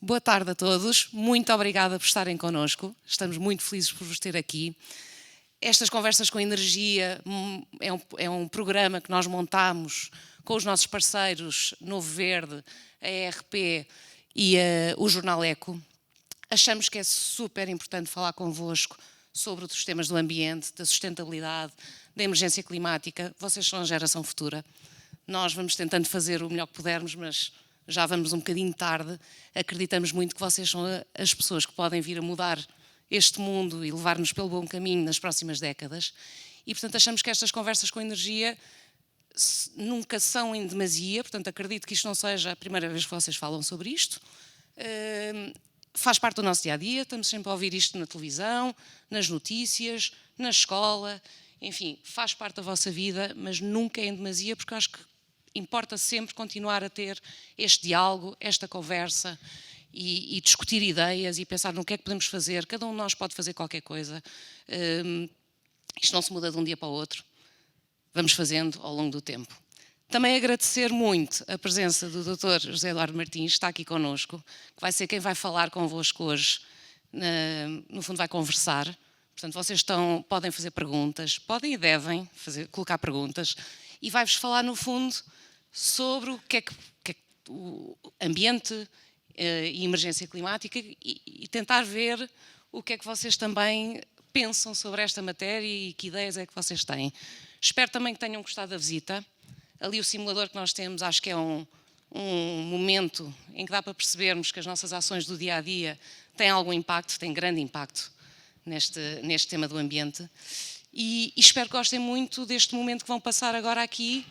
Boa tarde a todos, muito obrigada por estarem connosco, estamos muito felizes por vos ter aqui. Estas conversas com energia é um programa que nós montamos com os nossos parceiros Novo Verde, a ERP e o Jornal Eco. Achamos que é super importante falar convosco sobre os temas do ambiente, da sustentabilidade, da emergência climática. Vocês são a geração futura. Nós vamos tentando fazer o melhor que pudermos, mas já vamos um bocadinho tarde. Acreditamos muito que vocês são as pessoas que podem vir a mudar este mundo e levar-nos pelo bom caminho nas próximas décadas. E, portanto, achamos que estas conversas com energia nunca são em demasia. Portanto, acredito que isto não seja a primeira vez que vocês falam sobre isto. Faz parte do nosso dia-a-dia, estamos sempre a ouvir isto na televisão, nas notícias, na escola. Enfim, faz parte da vossa vida, mas nunca é em demasia, porque eu acho que importa sempre continuar a ter este diálogo, esta conversa e discutir ideias e pensar no que é que podemos fazer. Cada um de nós pode fazer qualquer coisa. Isto não se muda de um dia para o outro. Vamos fazendo ao longo do tempo. Também agradecer muito a presença do Dr. José Eduardo Martins, que está aqui connosco, que vai ser quem vai falar convosco hoje. No fundo, vai conversar. Portanto, vocês podem fazer perguntas, podem e devem colocar perguntas, e vai-vos falar, no fundo, sobre o que é que o ambiente e emergência climática e tentar ver o que é que vocês também pensam sobre esta matéria e que ideias é que vocês têm. Espero também que tenham gostado da visita. Ali o simulador que nós temos, acho que é um momento em que dá para percebermos que as nossas ações do dia-a-dia têm algum impacto, têm grande impacto neste tema do ambiente. E espero que gostem muito deste momento que vão passar agora aqui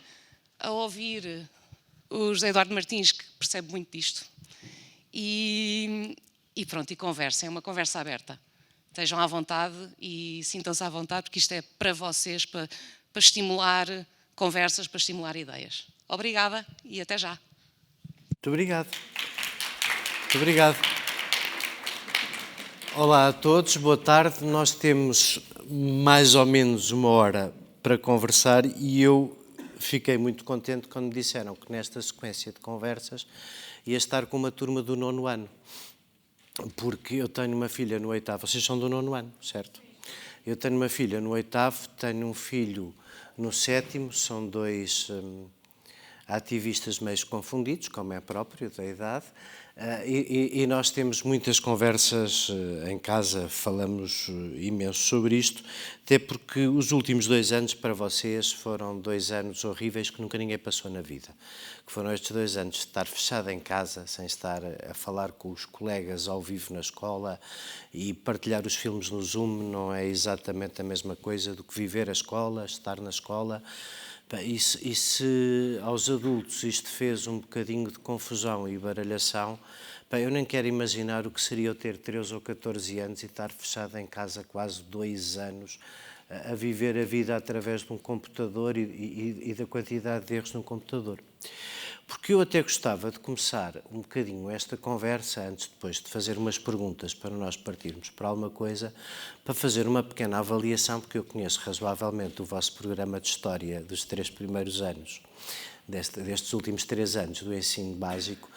a ouvir o José Eduardo Martins, que percebe muito disto. E pronto, e conversem, é uma conversa aberta. Estejam à vontade e sintam-se à vontade, porque isto é para vocês, para estimular conversas, para estimular ideias. Obrigada e até já. Muito obrigado. Muito obrigado. Olá a todos, boa tarde. Nós temos mais ou menos uma hora para conversar e eu fiquei muito contente quando me disseram que nesta sequência de conversas ia estar com uma turma do 9º ano, porque eu tenho uma filha no 8º, vocês são do 9º ano, certo? Eu tenho uma filha no 8º, tenho um filho no 7º, são dois ativistas meio confundidos, como é próprio da idade, e nós temos muitas conversas em casa, falamos imenso sobre isto, até porque os últimos 2 anos para vocês foram 2 anos horríveis que nunca ninguém passou na vida, que foram estes 2 anos de estar fechado em casa, sem estar a falar com os colegas ao vivo na escola e partilhar os filmes no Zoom não é exatamente a mesma coisa do que viver a escola, estar na escola. E se aos adultos isto fez um bocadinho de confusão e baralhação, eu nem quero imaginar o que seria eu ter 13 ou 14 anos e estar fechado em casa quase 2 anos a viver a vida através de um computador e da quantidade de erros no computador. Porque eu até gostava de começar um bocadinho esta conversa, antes depois de fazer umas perguntas para nós partirmos para alguma coisa, para fazer uma pequena avaliação, porque eu conheço razoavelmente o vosso programa de História dos 3 primeiros anos, destes últimos 3 anos do ensino básico,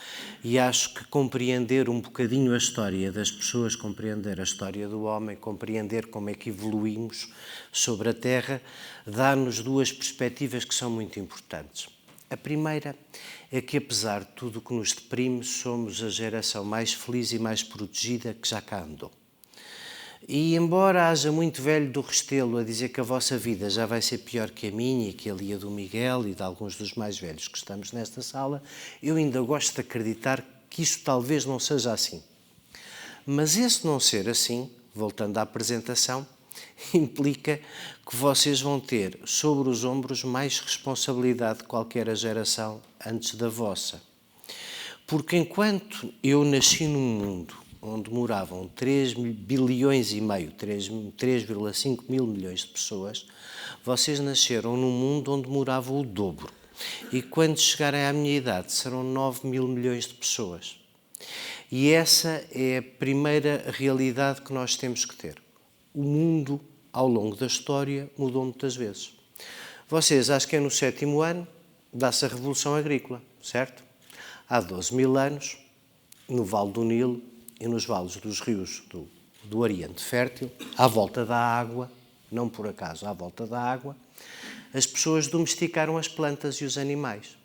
e acho que compreender um bocadinho a história das pessoas, compreender a história do homem, compreender como é que evoluímos sobre a Terra, dá-nos 2 perspectivas que são muito importantes. A primeira é que, apesar de tudo o que nos deprime, somos a geração mais feliz e mais protegida que já cá andou. E embora haja muito velho do Restelo a dizer que a vossa vida já vai ser pior que a minha e que a Lia do Miguel e de alguns dos mais velhos que estamos nesta sala, eu ainda gosto de acreditar que isso talvez não seja assim. Mas esse não ser assim, voltando à apresentação, implica que vocês vão ter sobre os ombros mais responsabilidade de qualquer geração antes da vossa. Porque enquanto eu nasci num mundo onde moravam 3,5 bilhões, 3,5 mil milhões de pessoas, vocês nasceram num mundo onde morava o dobro. E quando chegarem à minha idade serão 9 mil milhões de pessoas. E essa é a primeira realidade que nós temos que ter. O mundo, ao longo da história, mudou muitas vezes. Vocês, acho que é no 7º ano, dá-se a Revolução Agrícola, certo? Há 12 mil anos, no Vale do Nilo e nos vales dos rios do Oriente Fértil, à volta da água, não por acaso, à volta da água, as pessoas domesticaram as plantas e os animais.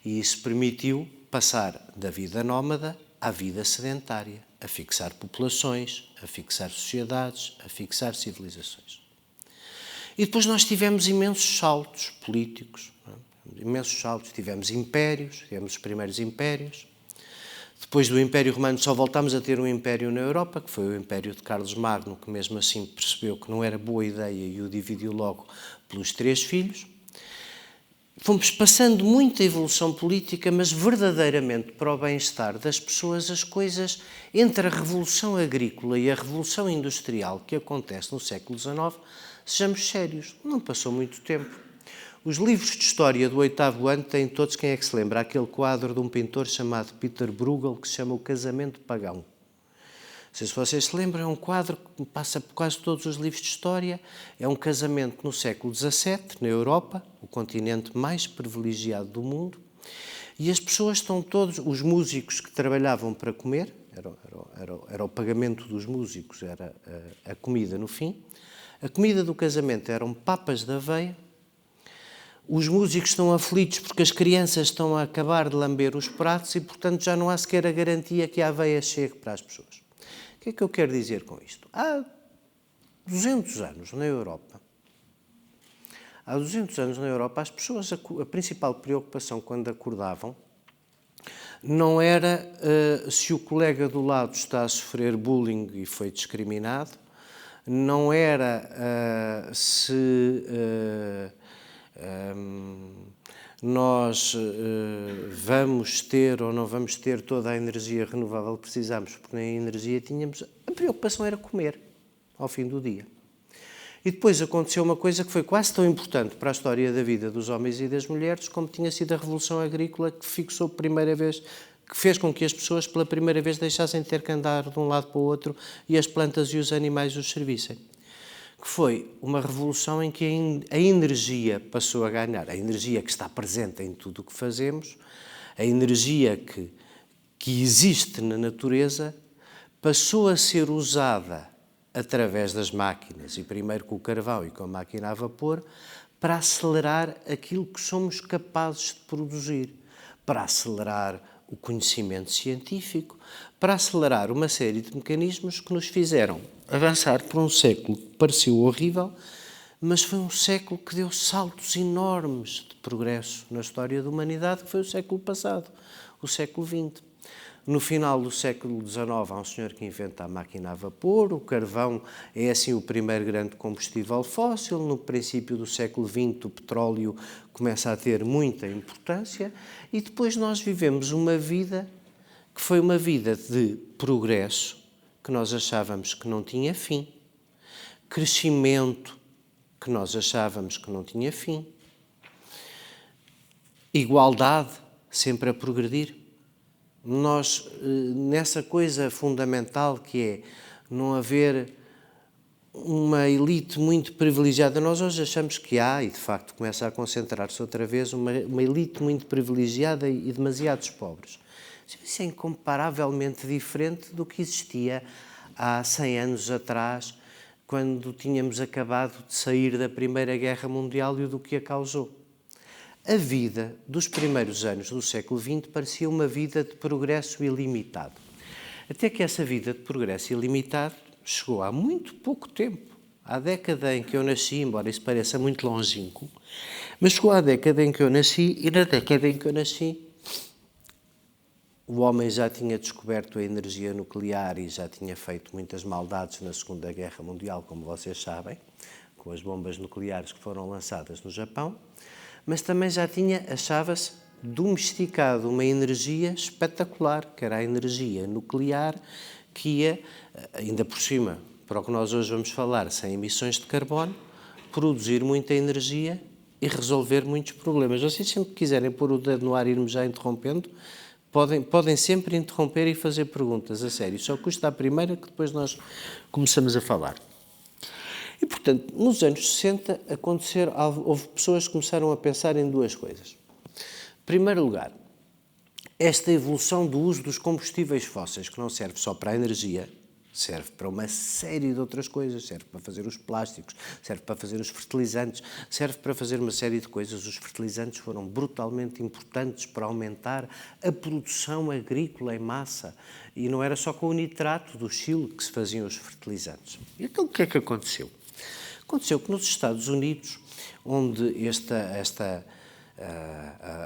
E isso permitiu passar da vida nómada à vida sedentária, a fixar populações, a fixar sociedades, a fixar civilizações. E depois nós tivemos imensos saltos políticos, imensos saltos, tivemos impérios, tivemos os primeiros impérios. Depois do Império Romano só voltámos a ter um império na Europa, que foi o Império de Carlos Magno, que mesmo assim percebeu que não era boa ideia e o dividiu logo pelos 3 filhos. Fomos passando muita evolução política, mas verdadeiramente para o bem-estar das pessoas, as coisas entre a Revolução Agrícola e a Revolução Industrial que acontece no século XIX, sejamos sérios, não passou muito tempo. Os livros de história do 8º ano têm todos, quem é que se lembra, aquele quadro de um pintor chamado Peter Bruegel que se chama O Casamento Pagão. Não sei se vocês se lembram, é um quadro que passa por quase todos os livros de história. É um casamento no século XVII, na Europa, o continente mais privilegiado do mundo, e as pessoas estão todos, os músicos que trabalhavam para comer, era o pagamento dos músicos, era a comida no fim. A comida do casamento eram papas de aveia. Os músicos estão aflitos porque as crianças estão a acabar de lamber os pratos e, portanto, já não há sequer a garantia que a aveia chegue para as pessoas. O que é que eu quero dizer com isto? Há 200 anos na Europa, as pessoas, a principal preocupação quando acordavam não era se o colega do lado está a sofrer bullying e foi discriminado, não era se nós vamos ter ou não vamos ter toda a energia renovável que precisamos, porque nem a energia tínhamos. A preocupação era comer ao fim do dia. E depois aconteceu uma coisa que foi quase tão importante para a história da vida dos homens e das mulheres como tinha sido a Revolução Agrícola, que fixou primeira vez, que fez com que as pessoas pela primeira vez deixassem de ter que andar de um lado para o outro e as plantas e os animais os servissem. Que foi uma revolução em que a energia passou a ganhar, a energia que está presente em tudo o que fazemos, a energia que existe na natureza, passou a ser usada através das máquinas, e primeiro com o carvão e com a máquina a vapor, para acelerar aquilo que somos capazes de produzir, para acelerar o conhecimento científico, para acelerar uma série de mecanismos que nos fizeram avançar por um século que pareceu horrível, mas foi um século que deu saltos enormes de progresso na história da humanidade, que foi o século passado, o século XX. No final do século XIX há um senhor que inventa a máquina a vapor, o carvão é assim o primeiro grande combustível fóssil, no princípio do século XX o petróleo começa a ter muita importância e depois nós vivemos uma vida que foi uma vida de progresso, que nós achávamos que não tinha fim, crescimento, que nós achávamos que não tinha fim, igualdade, sempre a progredir. Nós, nessa coisa fundamental que é não haver uma elite muito privilegiada, nós hoje achamos que há, e de facto começa a concentrar-se outra vez, uma elite muito privilegiada e demasiados pobres. Isso é incomparavelmente diferente do que existia há 100 anos atrás, quando tínhamos acabado de sair da Primeira Guerra Mundial e do que a causou. A vida dos primeiros anos do século XX parecia uma vida de progresso ilimitado. Até que essa vida de progresso ilimitado chegou há muito pouco tempo. À década em que eu nasci, embora isso pareça muito longínquo, mas chegou à década em que eu nasci, e na década em que eu nasci, o homem já tinha descoberto a energia nuclear e já tinha feito muitas maldades na Segunda Guerra Mundial, como vocês sabem, com as bombas nucleares que foram lançadas no Japão, mas também já tinha, achava-se, domesticado uma energia espetacular, que era a energia nuclear, que ia, ainda por cima, para o que nós hoje vamos falar, sem emissões de carbono, produzir muita energia e resolver muitos problemas. Vocês sempre que quiserem pôr o dedo no ar e irmos já interrompendo, podem sempre interromper e fazer perguntas, a sério. Só custa a primeira que depois nós começamos a falar. E, portanto, nos anos 60 houve pessoas que começaram a pensar em duas coisas. Em primeiro lugar, esta evolução do uso dos combustíveis fósseis, que não serve só para a energia, serve para uma série de outras coisas, serve para fazer os plásticos, serve para fazer os fertilizantes, serve para fazer uma série de coisas. Os fertilizantes foram brutalmente importantes para aumentar a produção agrícola em massa. E não era só com o nitrato do Chile que se faziam os fertilizantes. Então o que é que aconteceu? Aconteceu que nos Estados Unidos, onde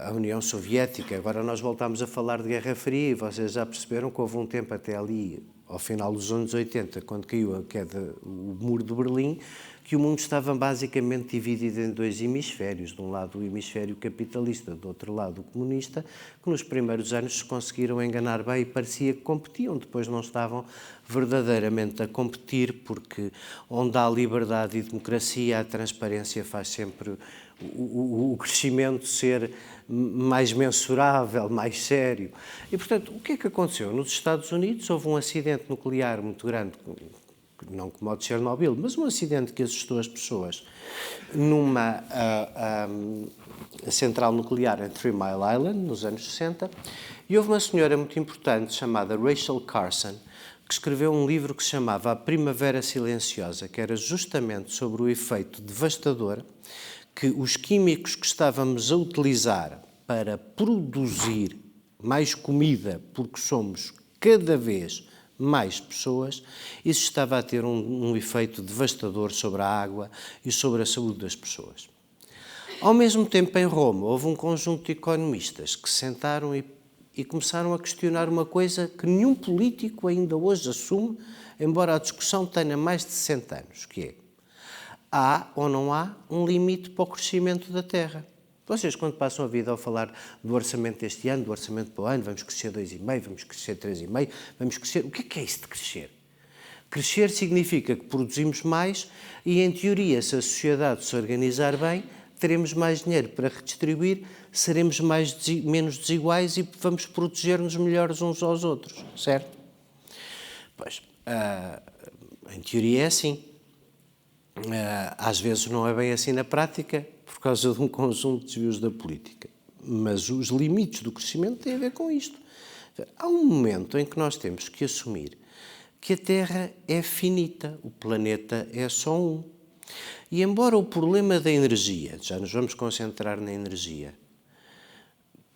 a União Soviética, agora nós voltamos a falar de Guerra Fria e vocês já perceberam que houve um tempo até ali, ao final dos anos 80, quando caiu o muro de Berlim, que o mundo estava basicamente dividido em dois hemisférios. De um lado o hemisfério capitalista, do outro lado o comunista, que nos primeiros anos se conseguiram enganar bem e parecia que competiam, depois não estavam verdadeiramente a competir, porque onde há liberdade e democracia, a transparência faz sempre o crescimento ser mais mensurável, mais sério. E, portanto, o que é que aconteceu? Nos Estados Unidos houve um acidente nuclear muito grande, não como o de Chernobyl, mas um acidente que assustou as pessoas numa central nuclear em 3 Mile Island, nos anos 60, e houve uma senhora muito importante chamada Rachel Carson, que escreveu um livro que se chamava A Primavera Silenciosa, que era justamente sobre o efeito devastador que os químicos que estávamos a utilizar para produzir mais comida, porque somos cada vez mais pessoas, isso estava a ter um efeito devastador sobre a água e sobre a saúde das pessoas. Ao mesmo tempo, em Roma, houve um conjunto de economistas que se sentaram e começaram a questionar uma coisa que nenhum político ainda hoje assume, embora a discussão tenha mais de 60 anos, que é: há ou não há um limite para o crescimento da Terra? Vocês, quando passam a vida a falar do orçamento deste ano, do orçamento para o ano, vamos crescer 2,5, vamos crescer 3,5, vamos crescer... O que é isso de crescer? Crescer significa que produzimos mais e, em teoria, se a sociedade se organizar bem, teremos mais dinheiro para redistribuir, seremos menos desiguais e vamos proteger-nos melhores uns aos outros, certo? Pois, em teoria é assim. Às vezes não é bem assim na prática, por causa de um conjunto de desvios da política. Mas os limites do crescimento têm a ver com isto. Há um momento em que nós temos que assumir que a Terra é finita, o planeta é só um. E embora o problema da energia, já nos vamos concentrar na energia,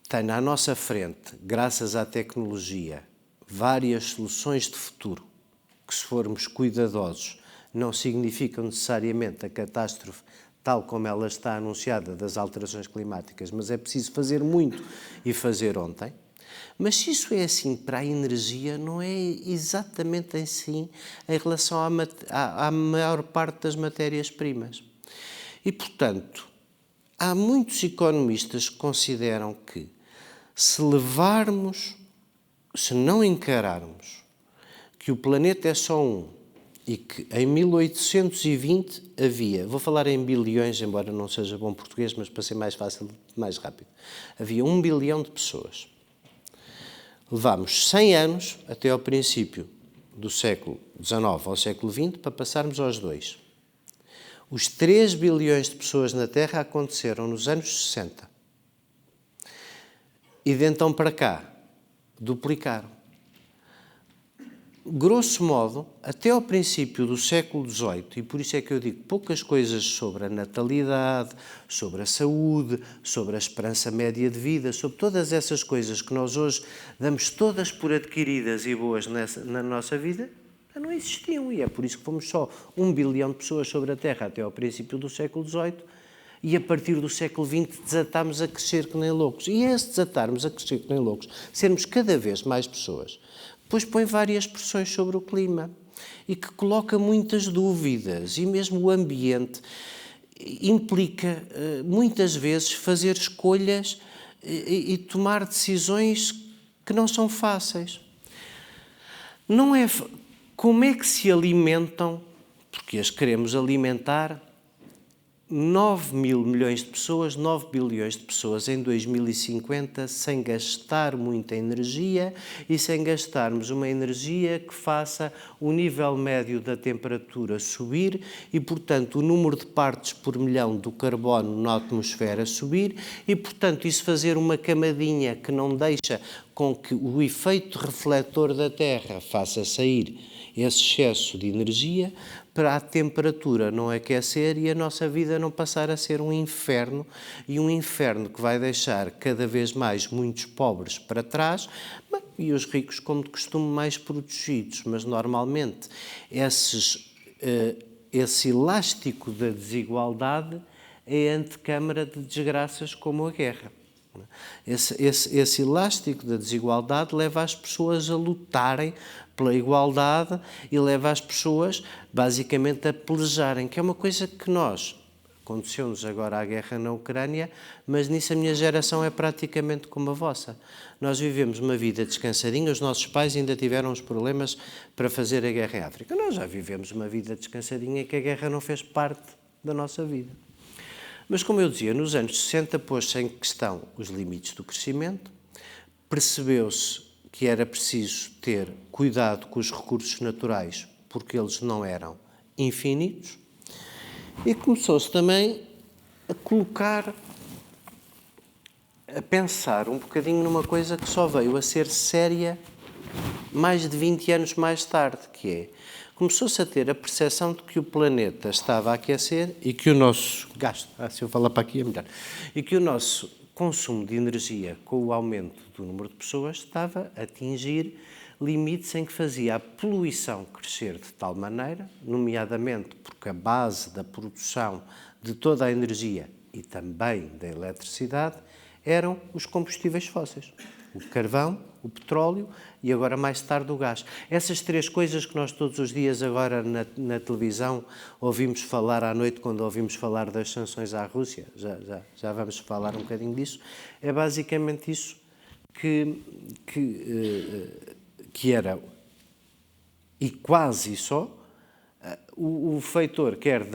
tenha à nossa frente, graças à tecnologia, várias soluções de futuro, que se formos cuidadosos, não significam necessariamente a catástrofe tal como ela está anunciada das alterações climáticas, mas é preciso fazer muito e fazer ontem. Mas se isso é assim para a energia, não é exatamente assim em relação à maior parte das matérias-primas. E, portanto, há muitos economistas que consideram que se não encararmos que o planeta é só um, e que em 1820 havia, vou falar em bilhões, embora não seja bom português, mas para ser mais fácil, mais rápido, havia 1 bilhão de pessoas. Levámos 100 anos, até ao princípio do século XIX ao século XX, para passarmos aos 2. Os 3 bilhões de pessoas na Terra aconteceram nos anos 60. E de então para cá, duplicaram. Grosso modo, até ao princípio do século XVIII, e por isso é que eu digo poucas coisas sobre a natalidade, sobre a saúde, sobre a esperança média de vida, sobre todas essas coisas que nós hoje damos todas por adquiridas e boas na nossa vida, não existiam. E é por isso que fomos só 1 bilhão de pessoas sobre a Terra até ao princípio do século XVIII, e a partir do século XX desatámos a crescer que nem loucos. E esse desatarmos a crescer que nem loucos, sermos cada vez mais pessoas, depois põe várias pressões sobre o clima e que coloca muitas dúvidas, e mesmo o ambiente implica muitas vezes fazer escolhas e tomar decisões que não são fáceis. Não é como é que se alimentam, porque as queremos alimentar, 9 mil milhões de pessoas, 9 bilhões de pessoas em 2050 sem gastar muita energia e sem gastarmos uma energia que faça o nível médio da temperatura subir e, portanto, o número de partes por milhão do carbono na atmosfera subir e, portanto, isso fazer uma camadinha que não deixa com que o efeito refletor da Terra faça sair esse excesso de energia para a temperatura não aquecer e a nossa vida não passar a ser um inferno, e um inferno que vai deixar cada vez mais muitos pobres para trás e os ricos, como de costume, mais protegidos. Mas, normalmente, esse elástico da desigualdade é a antecâmara de desgraças como a guerra. Esse elástico da desigualdade leva as pessoas a lutarem pela igualdade e leva as pessoas, basicamente, a pelejarem, que é uma coisa que aconteceu-nos agora a guerra na Ucrânia, mas nisso a minha geração é praticamente como a vossa. Nós vivemos uma vida descansadinha, os nossos pais ainda tiveram os problemas para fazer a guerra em África. Nós já vivemos uma vida descansadinha que a guerra não fez parte da nossa vida. Mas, como eu dizia, nos anos 60 pôs-se em questão os limites do crescimento, percebeu-se que era preciso ter cuidado com os recursos naturais, porque eles não eram infinitos, e começou-se também a pensar um bocadinho numa coisa que só veio a ser séria mais de 20 anos mais tarde, que é, começou-se a ter a percepção de que o planeta estava a aquecer e que o nosso gasto, se eu falar para aqui é melhor, e que o nosso consumo de energia, com o aumento do número de pessoas, estava a atingir limites em que fazia a poluição crescer de tal maneira, nomeadamente porque a base da produção de toda a energia e também da eletricidade eram os combustíveis fósseis. O carvão, o petróleo e agora mais tarde o gás. Essas três coisas que nós todos os dias agora na televisão ouvimos falar à noite quando ouvimos falar das sanções à Rússia, já vamos falar um bocadinho disso, é basicamente isso que era, e quase só, o feitor quer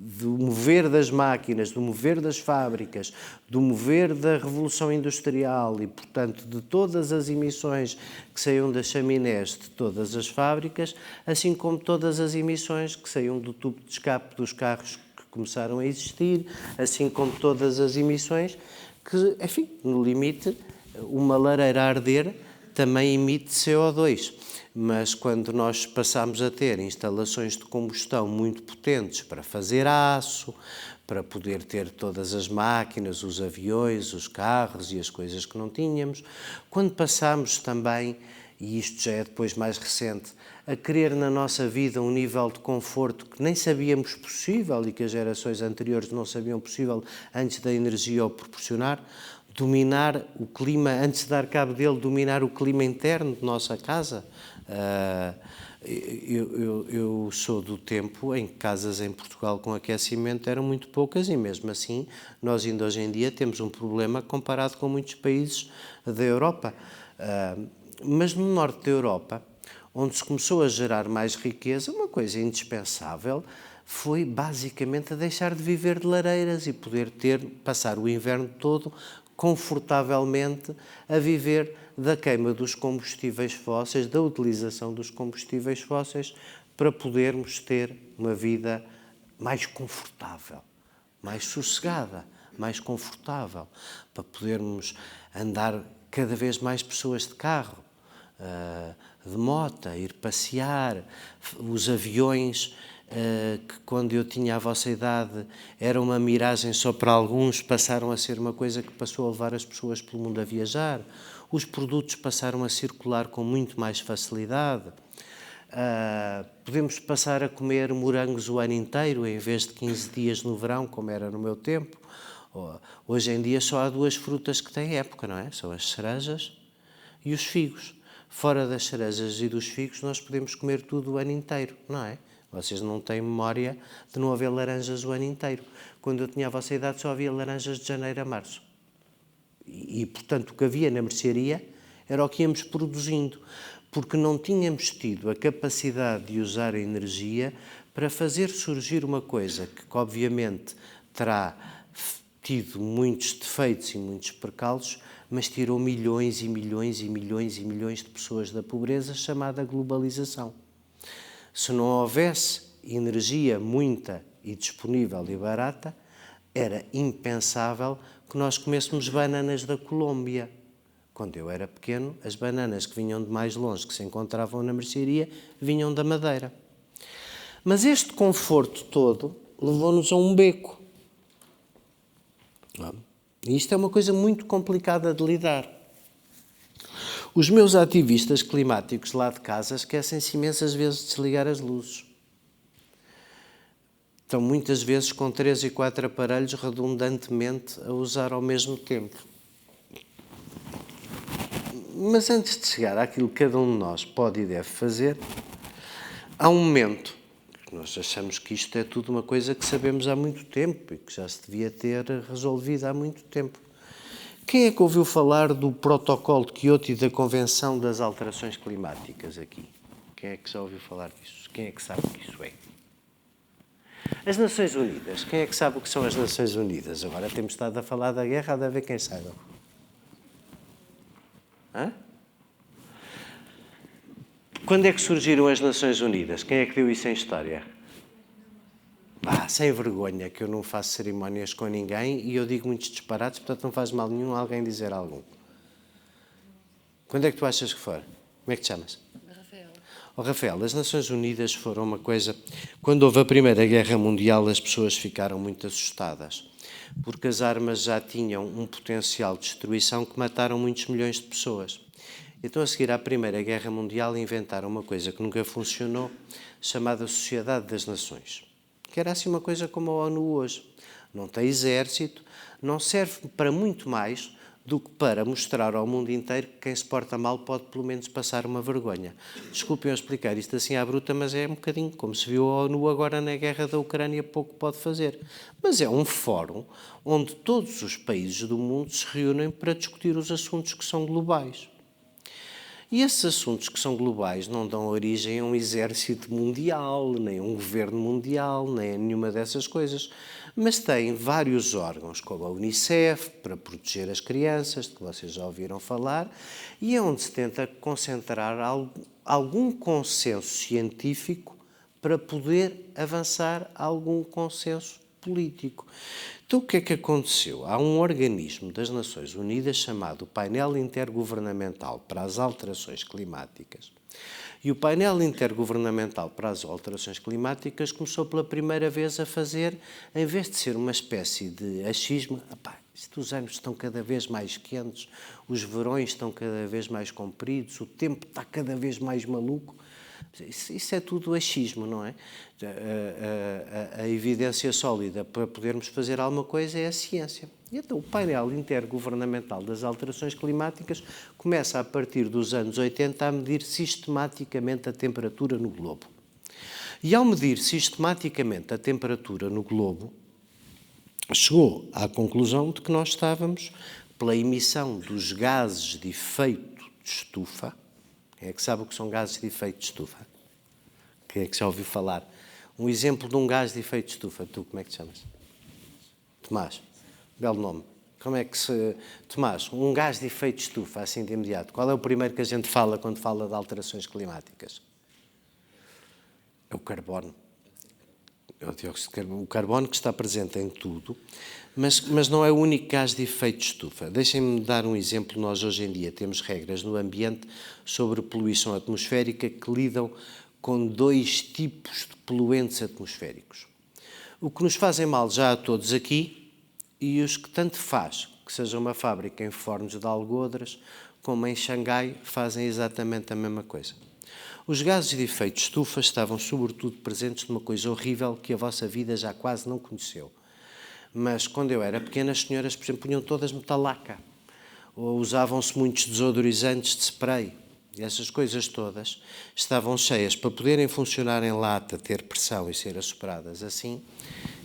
do mover das máquinas, do mover das fábricas, do mover da revolução industrial e, portanto, de todas as emissões que saíam das chaminés de todas as fábricas, assim como todas as emissões que saíam do tubo de escape dos carros que começaram a existir, assim como todas as emissões que, enfim, no limite, uma lareira a arder também emite CO2. Mas quando nós passamos a ter instalações de combustão muito potentes para fazer aço, para poder ter todas as máquinas, os aviões, os carros e as coisas que não tínhamos, quando passamos também, e isto já é depois mais recente, a querer na nossa vida um nível de conforto que nem sabíamos possível e que as gerações anteriores não sabiam possível antes da energia o proporcionar, dominar o clima, antes de dar cabo dele, dominar o clima interno de nossa casa. Eu sou do tempo em que casas em Portugal com aquecimento eram muito poucas e mesmo assim nós ainda hoje em dia temos um problema comparado com muitos países da Europa. Mas no norte da Europa, onde se começou a gerar mais riqueza, uma coisa indispensável foi basicamente a deixar de viver de lareiras e poder passar o inverno todo confortavelmente a viver da queima dos combustíveis fósseis, da utilização dos combustíveis fósseis, para podermos ter uma vida mais confortável, mais sossegada, mais confortável, para podermos andar cada vez mais pessoas de carro, de moto, ir passear, os aviões que quando eu tinha a vossa idade era uma miragem só para alguns, passaram a ser uma coisa que passou a levar as pessoas pelo mundo a viajar, os produtos passaram a circular com muito mais facilidade, podemos passar a comer morangos o ano inteiro em vez de 15 dias no verão, como era no meu tempo. Hoje em dia só há duas frutas que têm época, não é? São as cerejas e os figos. Fora das cerejas e dos figos nós podemos comer tudo o ano inteiro, não é? Vocês não têm memória de não haver laranjas o ano inteiro. Quando eu tinha a vossa idade só havia laranjas de janeiro a março. E portanto, o que havia na mercearia era o que íamos produzindo, porque não tínhamos tido a capacidade de usar a energia para fazer surgir uma coisa que obviamente terá tido muitos defeitos e muitos percalços, mas tirou milhões e milhões e milhões e milhões de pessoas da pobreza, chamada globalização. Se não houvesse energia muita e disponível e barata, era impensável que nós comêssemos bananas da Colômbia. Quando eu era pequeno, as bananas que vinham de mais longe, que se encontravam na mercearia, vinham da Madeira. Mas este conforto todo levou-nos a um beco. E isto é uma coisa muito complicada de lidar. Os meus ativistas climáticos lá de casa esquecem-se imensas vezes de desligar as luzes. Estão muitas vezes com 3 e 4 aparelhos redundantemente a usar ao mesmo tempo. Mas antes de chegar àquilo que cada um de nós pode e deve fazer, há um momento que nós achamos que isto é tudo uma coisa que sabemos há muito tempo e que já se devia ter resolvido há muito tempo. Quem é que ouviu falar do Protocolo de Kyoto e da Convenção das Alterações Climáticas aqui? Quem é que já ouviu falar disso? Quem é que sabe o que isso é? As Nações Unidas. Quem é que sabe o que são as Nações Unidas? Agora temos estado a falar da guerra, há de haver quem saiba. Hã? Quando é que surgiram as Nações Unidas? Quem é que deu isso em história? Sem vergonha, que eu não faço cerimónias com ninguém e eu digo muitos disparates, portanto não faz mal nenhum alguém dizer algum. Quando é que tu achas que for? Como é que te chamas? Rafael. Rafael, as Nações Unidas foram uma coisa... Quando houve a Primeira Guerra Mundial, as pessoas ficaram muito assustadas, porque as armas já tinham um potencial de destruição que mataram muitos milhões de pessoas. Então, a seguir à Primeira Guerra Mundial, inventaram uma coisa que nunca funcionou, chamada Sociedade das Nações, que era assim uma coisa como a ONU hoje. Não tem exército, não serve para muito mais do que para mostrar ao mundo inteiro que quem se porta mal pode pelo menos passar uma vergonha. Desculpem eu explicar isto assim à bruta, mas é um bocadinho como se viu a ONU agora na guerra da Ucrânia, pouco pode fazer. Mas é um fórum onde todos os países do mundo se reúnem para discutir os assuntos que são globais. E esses assuntos que são globais não dão origem a um exército mundial, nem a um governo mundial, nem a nenhuma dessas coisas, mas têm vários órgãos, como a Unicef, para proteger as crianças, de que vocês já ouviram falar, e é onde se tenta concentrar algum consenso científico para poder avançar a algum consenso político. Então, o que é que aconteceu? Há um organismo das Nações Unidas chamado Painel Intergovernamental para as Alterações Climáticas. E o Painel Intergovernamental para as Alterações Climáticas começou pela primeira vez a fazer, em vez de ser uma espécie de achismo, os anos estão cada vez mais quentes, os verões estão cada vez mais compridos, o tempo está cada vez mais maluco. Isso é tudo achismo, não é? A evidência sólida para podermos fazer alguma coisa é a ciência. E então o painel intergovernamental das alterações climáticas começa a partir dos anos 80 a medir sistematicamente a temperatura no globo. E ao medir sistematicamente a temperatura no globo, chegou à conclusão de que nós estávamos, pela emissão dos gases de efeito de estufa. Quem é que sabe o que são gases de efeito de estufa? Quem é que já ouviu falar? Um exemplo de um gás de efeito de estufa. Tu, como é que te chamas? Tomás. Belo nome. Como é que se... Tomás, um gás de efeito de estufa, assim de imediato. Qual é o primeiro que a gente fala quando fala de alterações climáticas? É o carbono. É o dióxido de carbono. O carbono que está presente em tudo, mas não é o único gás de efeito de estufa. Deixem-me dar um exemplo. Nós, hoje em dia, temos regras no ambiente sobre poluição atmosférica que lidam com 2 tipos de poluentes atmosféricos. O que nos fazem mal já a todos aqui e os que tanto faz, que seja uma fábrica em Fornos de Algodres, como em Xangai, fazem exatamente a mesma coisa. Os gases de efeito de estufa estavam sobretudo presentes numa coisa horrível que a vossa vida já quase não conheceu. Mas quando eu era pequena, as senhoras, por exemplo, punham todas metalaca, ou usavam-se muitos desodorizantes de spray. E essas coisas todas estavam cheias para poderem funcionar em lata, ter pressão e ser assopradas assim,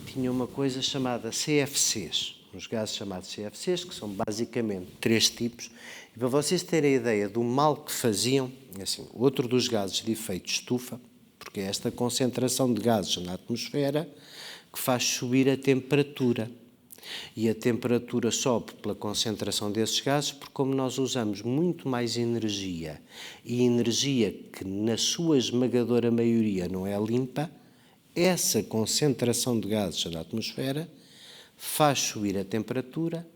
tinha uma coisa chamada CFCs, uns gases chamados CFCs, que são basicamente 3 tipos. E para vocês terem a ideia do mal que faziam, assim, outro dos gases de efeito de estufa, porque é esta concentração de gases na atmosfera que faz subir a temperatura. E a temperatura sobe pela concentração desses gases, porque como nós usamos muito mais energia, e energia que na sua esmagadora maioria não é limpa, essa concentração de gases na atmosfera faz subir a temperatura.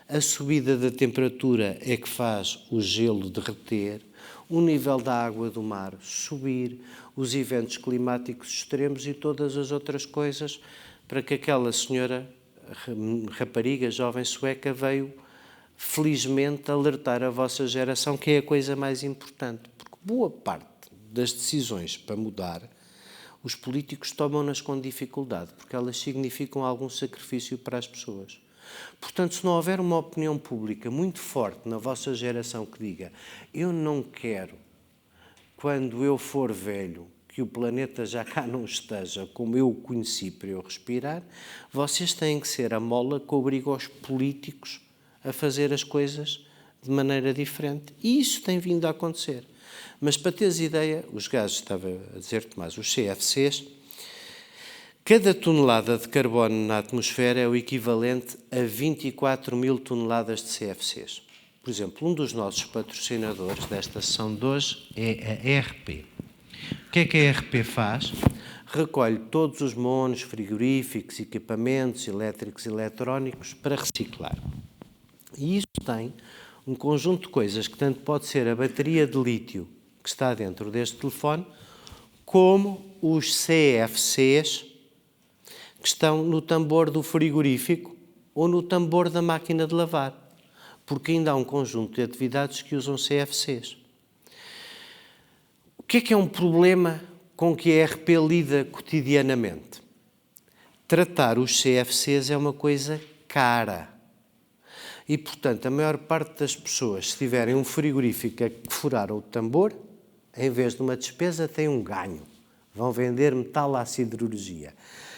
A subida da temperatura é que faz o gelo derreter, o nível da água do mar subir, os eventos climáticos extremos e todas as outras coisas, para que aquela senhora, rapariga, jovem sueca, veio felizmente alertar a vossa geração que é a coisa mais importante, porque boa parte das decisões para mudar os políticos tomam-nas com dificuldade, porque elas significam algum sacrifício para as pessoas. Portanto, se não houver uma opinião pública muito forte na vossa geração que diga eu não quero, quando eu for velho, que o planeta já cá não esteja como eu o conheci para eu respirar, vocês têm que ser a mola que obriga os políticos a fazer as coisas de maneira diferente. E isso tem vindo a acontecer. Mas para teres ideia, os gases, estava a dizer, Tomás, os CFCs, cada tonelada de carbono na atmosfera é o equivalente a 24 mil toneladas de CFCs. Por exemplo, um dos nossos patrocinadores desta sessão de hoje é a RP. O que é a RP faz? Recolhe todos os monos, frigoríficos, equipamentos elétricos e eletrónicos para reciclar. E isso tem um conjunto de coisas que tanto pode ser a bateria de lítio que está dentro deste telefone, como os CFCs que estão no tambor do frigorífico ou no tambor da máquina de lavar, porque ainda há um conjunto de atividades que usam CFCs. O que é um problema com que a RP lida cotidianamente? Tratar os CFCs é uma coisa cara. E, portanto, a maior parte das pessoas, se tiverem um frigorífico a furar o tambor, em vez de uma despesa, têm um ganho. Vão vender metal à siderurgia.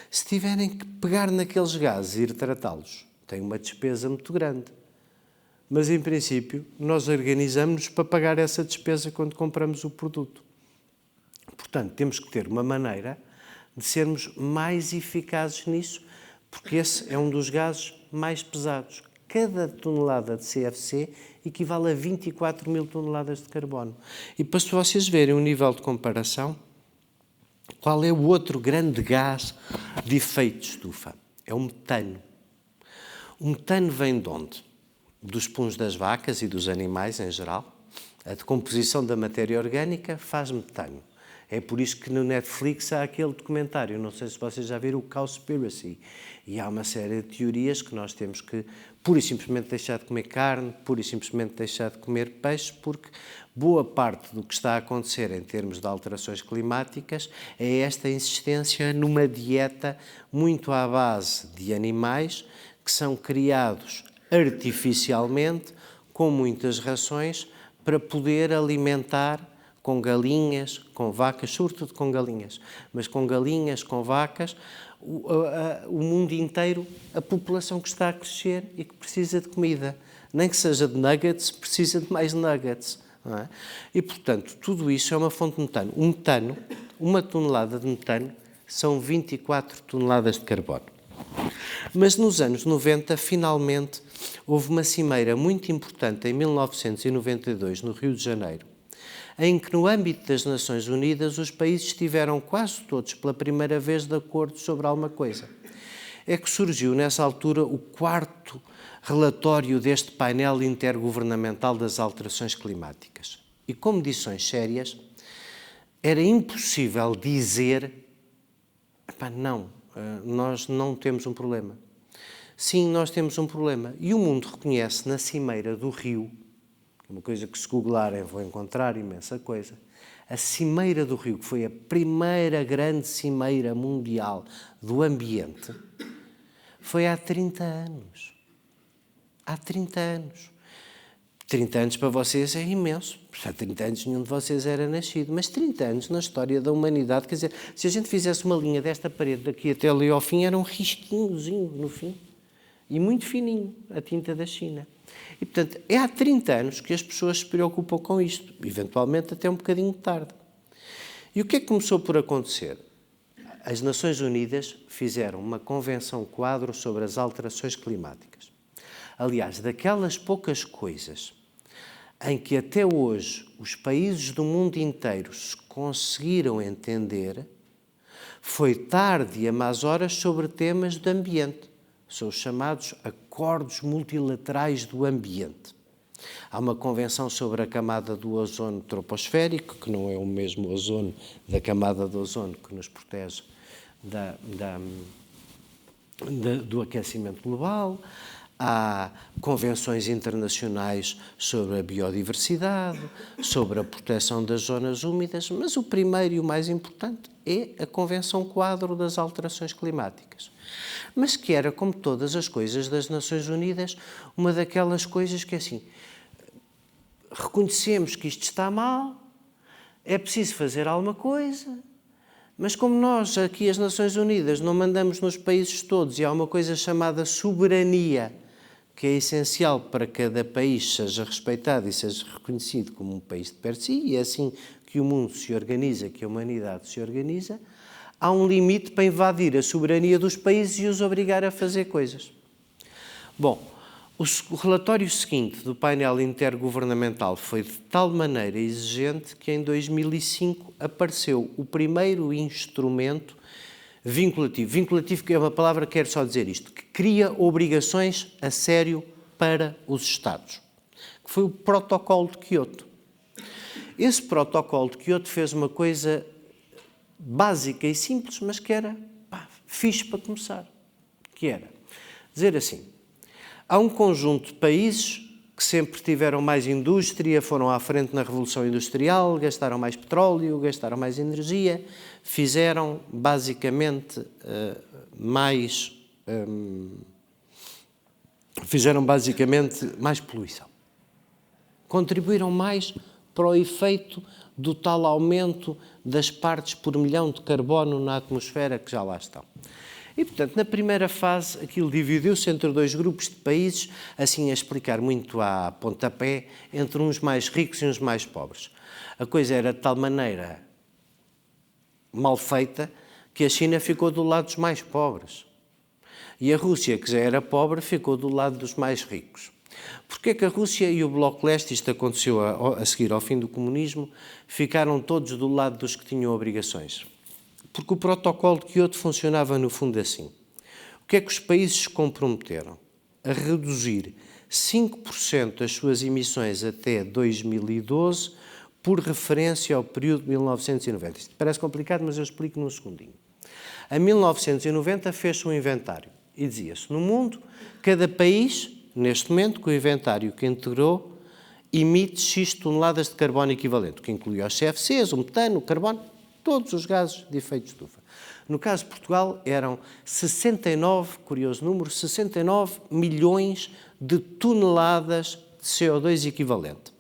Se tiverem que pegar naqueles gases e ir tratá-los, têm uma despesa muito grande. Mas, em princípio, nós organizamos-nos para pagar essa despesa quando compramos o produto. Portanto, temos que ter uma maneira de sermos mais eficazes nisso, porque esse é um dos gases mais pesados. Cada tonelada de CFC equivale a 24 mil toneladas de carbono. E para vocês verem o nível de comparação, qual é o outro grande gás de efeito de estufa? É o metano. O metano vem de onde? Dos puns das vacas e dos animais em geral. A decomposição da matéria orgânica faz metano. É por isso que no Netflix há aquele documentário, não sei se vocês já viram, o Cowspiracy. E há uma série de teorias que nós temos que pura e simplesmente deixar de comer carne, pura e simplesmente deixar de comer peixe, porque boa parte do que está a acontecer em termos de alterações climáticas é esta insistência numa dieta muito à base de animais que são criados artificialmente, com muitas rações, para poder alimentar com galinhas, com vacas, sobretudo com galinhas, mas com galinhas, com vacas, o mundo inteiro, a população que está a crescer e que precisa de comida. Nem que seja de nuggets, precisa de mais nuggets. Não é? E, portanto, tudo isso é uma fonte de metano. O metano, uma tonelada de metano, são 24 toneladas de carbono. Mas nos anos 90, finalmente, houve uma cimeira muito importante, em 1992, no Rio de Janeiro, em que, no âmbito das Nações Unidas, os países estiveram quase todos, pela primeira vez, de acordo sobre alguma coisa. É que surgiu, nessa altura, o quarto relatório deste painel intergovernamental das alterações climáticas. E, com medições sérias, era impossível dizer não, nós não temos um problema. Sim, nós temos um problema. E o mundo reconhece na Cimeira do Rio, uma coisa que se googlarem vão encontrar imensa coisa, a Cimeira do Rio, que foi a primeira grande cimeira mundial do ambiente, foi há 30 anos. Há 30 anos. 30 anos para vocês é imenso. Há 30 anos nenhum de vocês era nascido. Mas 30 anos na história da humanidade, quer dizer, se a gente fizesse uma linha desta parede daqui até ali ao fim, era um risquinhozinho no fim. E muito fininho, a tinta da China. E, portanto, é há 30 anos que as pessoas se preocupam com isto, eventualmente até um bocadinho tarde. E o que é que começou por acontecer? As Nações Unidas fizeram uma convenção quadro sobre as alterações climáticas. Aliás, daquelas poucas coisas em que até hoje os países do mundo inteiro se conseguiram entender, foi tarde e a más horas sobre temas de ambiente. São os chamados acordos multilaterais do ambiente. Há uma convenção sobre a camada do ozono troposférico, que não é o mesmo ozono da camada do ozono que nos protege do aquecimento global. Há convenções internacionais sobre a biodiversidade, sobre a proteção das zonas úmidas, mas o primeiro e o mais importante é a Convenção Quadro das Alterações Climáticas. Mas que era, como todas as coisas das Nações Unidas, uma daquelas coisas que, assim, reconhecemos que isto está mal, é preciso fazer alguma coisa, mas como nós, aqui as Nações Unidas, não mandamos nos países todos e há uma coisa chamada soberania, que é essencial para que cada país seja respeitado e seja reconhecido como um país de per si, e é assim que o mundo se organiza, que a humanidade se organiza, há um limite para invadir a soberania dos países e os obrigar a fazer coisas. Bom, o relatório seguinte do painel intergovernamental foi de tal maneira exigente que em 2005 apareceu o primeiro instrumento vinculativo. Vinculativo, que é uma palavra que quer só dizer isto, que cria obrigações a sério para os Estados, que foi o Protocolo de Quioto. Esse Protocolo de Quioto fez uma coisa básica e simples, mas que era fixe para começar, que era dizer assim: há um conjunto de países que sempre tiveram mais indústria, foram à frente na Revolução Industrial, gastaram mais petróleo, gastaram mais energia, fizeram basicamente mais poluição. Contribuíram mais para o efeito do tal aumento das partes por milhão de carbono na atmosfera que já lá estão. E, portanto, na primeira fase, aquilo dividiu-se entre dois grupos de países, assim a explicar muito a pontapé, entre uns mais ricos e uns mais pobres. A coisa era de tal maneira mal feita que a China ficou do lado dos mais pobres. E a Rússia, que já era pobre, ficou do lado dos mais ricos. Porquê que a Rússia e o Bloco Leste, isto aconteceu a seguir ao fim do comunismo, ficaram todos do lado dos que tinham obrigações? Porque o Protocolo de Quioto funcionava no fundo assim. O que é que os países se comprometeram? A reduzir 5% das suas emissões até 2012, por referência ao período de 1990. Isto parece complicado, mas eu explico num segundinho. Em 1990 fez-se um inventário e dizia-se: no mundo, cada país, neste momento, com o inventário que integrou, emite X toneladas de carbono equivalente, que inclui os CFCs, o metano, o carbono, todos os gases de efeito de estufa. No caso de Portugal, eram 69, curioso número, 69 milhões de toneladas de CO2 equivalente.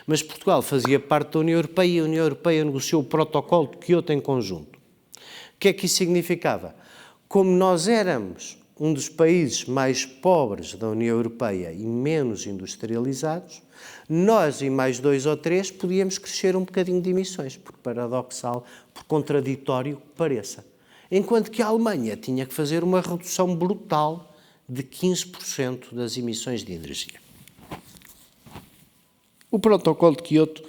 Mas Portugal fazia parte da União Europeia e a União Europeia negociou o Protocolo de Quioto em conjunto. O que é que isso significava? Como nós éramos um dos países mais pobres da União Europeia e menos industrializados, nós e mais 2 ou 3 podíamos crescer um bocadinho de emissões, por paradoxal, por contraditório que pareça. Enquanto que a Alemanha tinha que fazer uma redução brutal de 15% das emissões de energia. O Protocolo de Quioto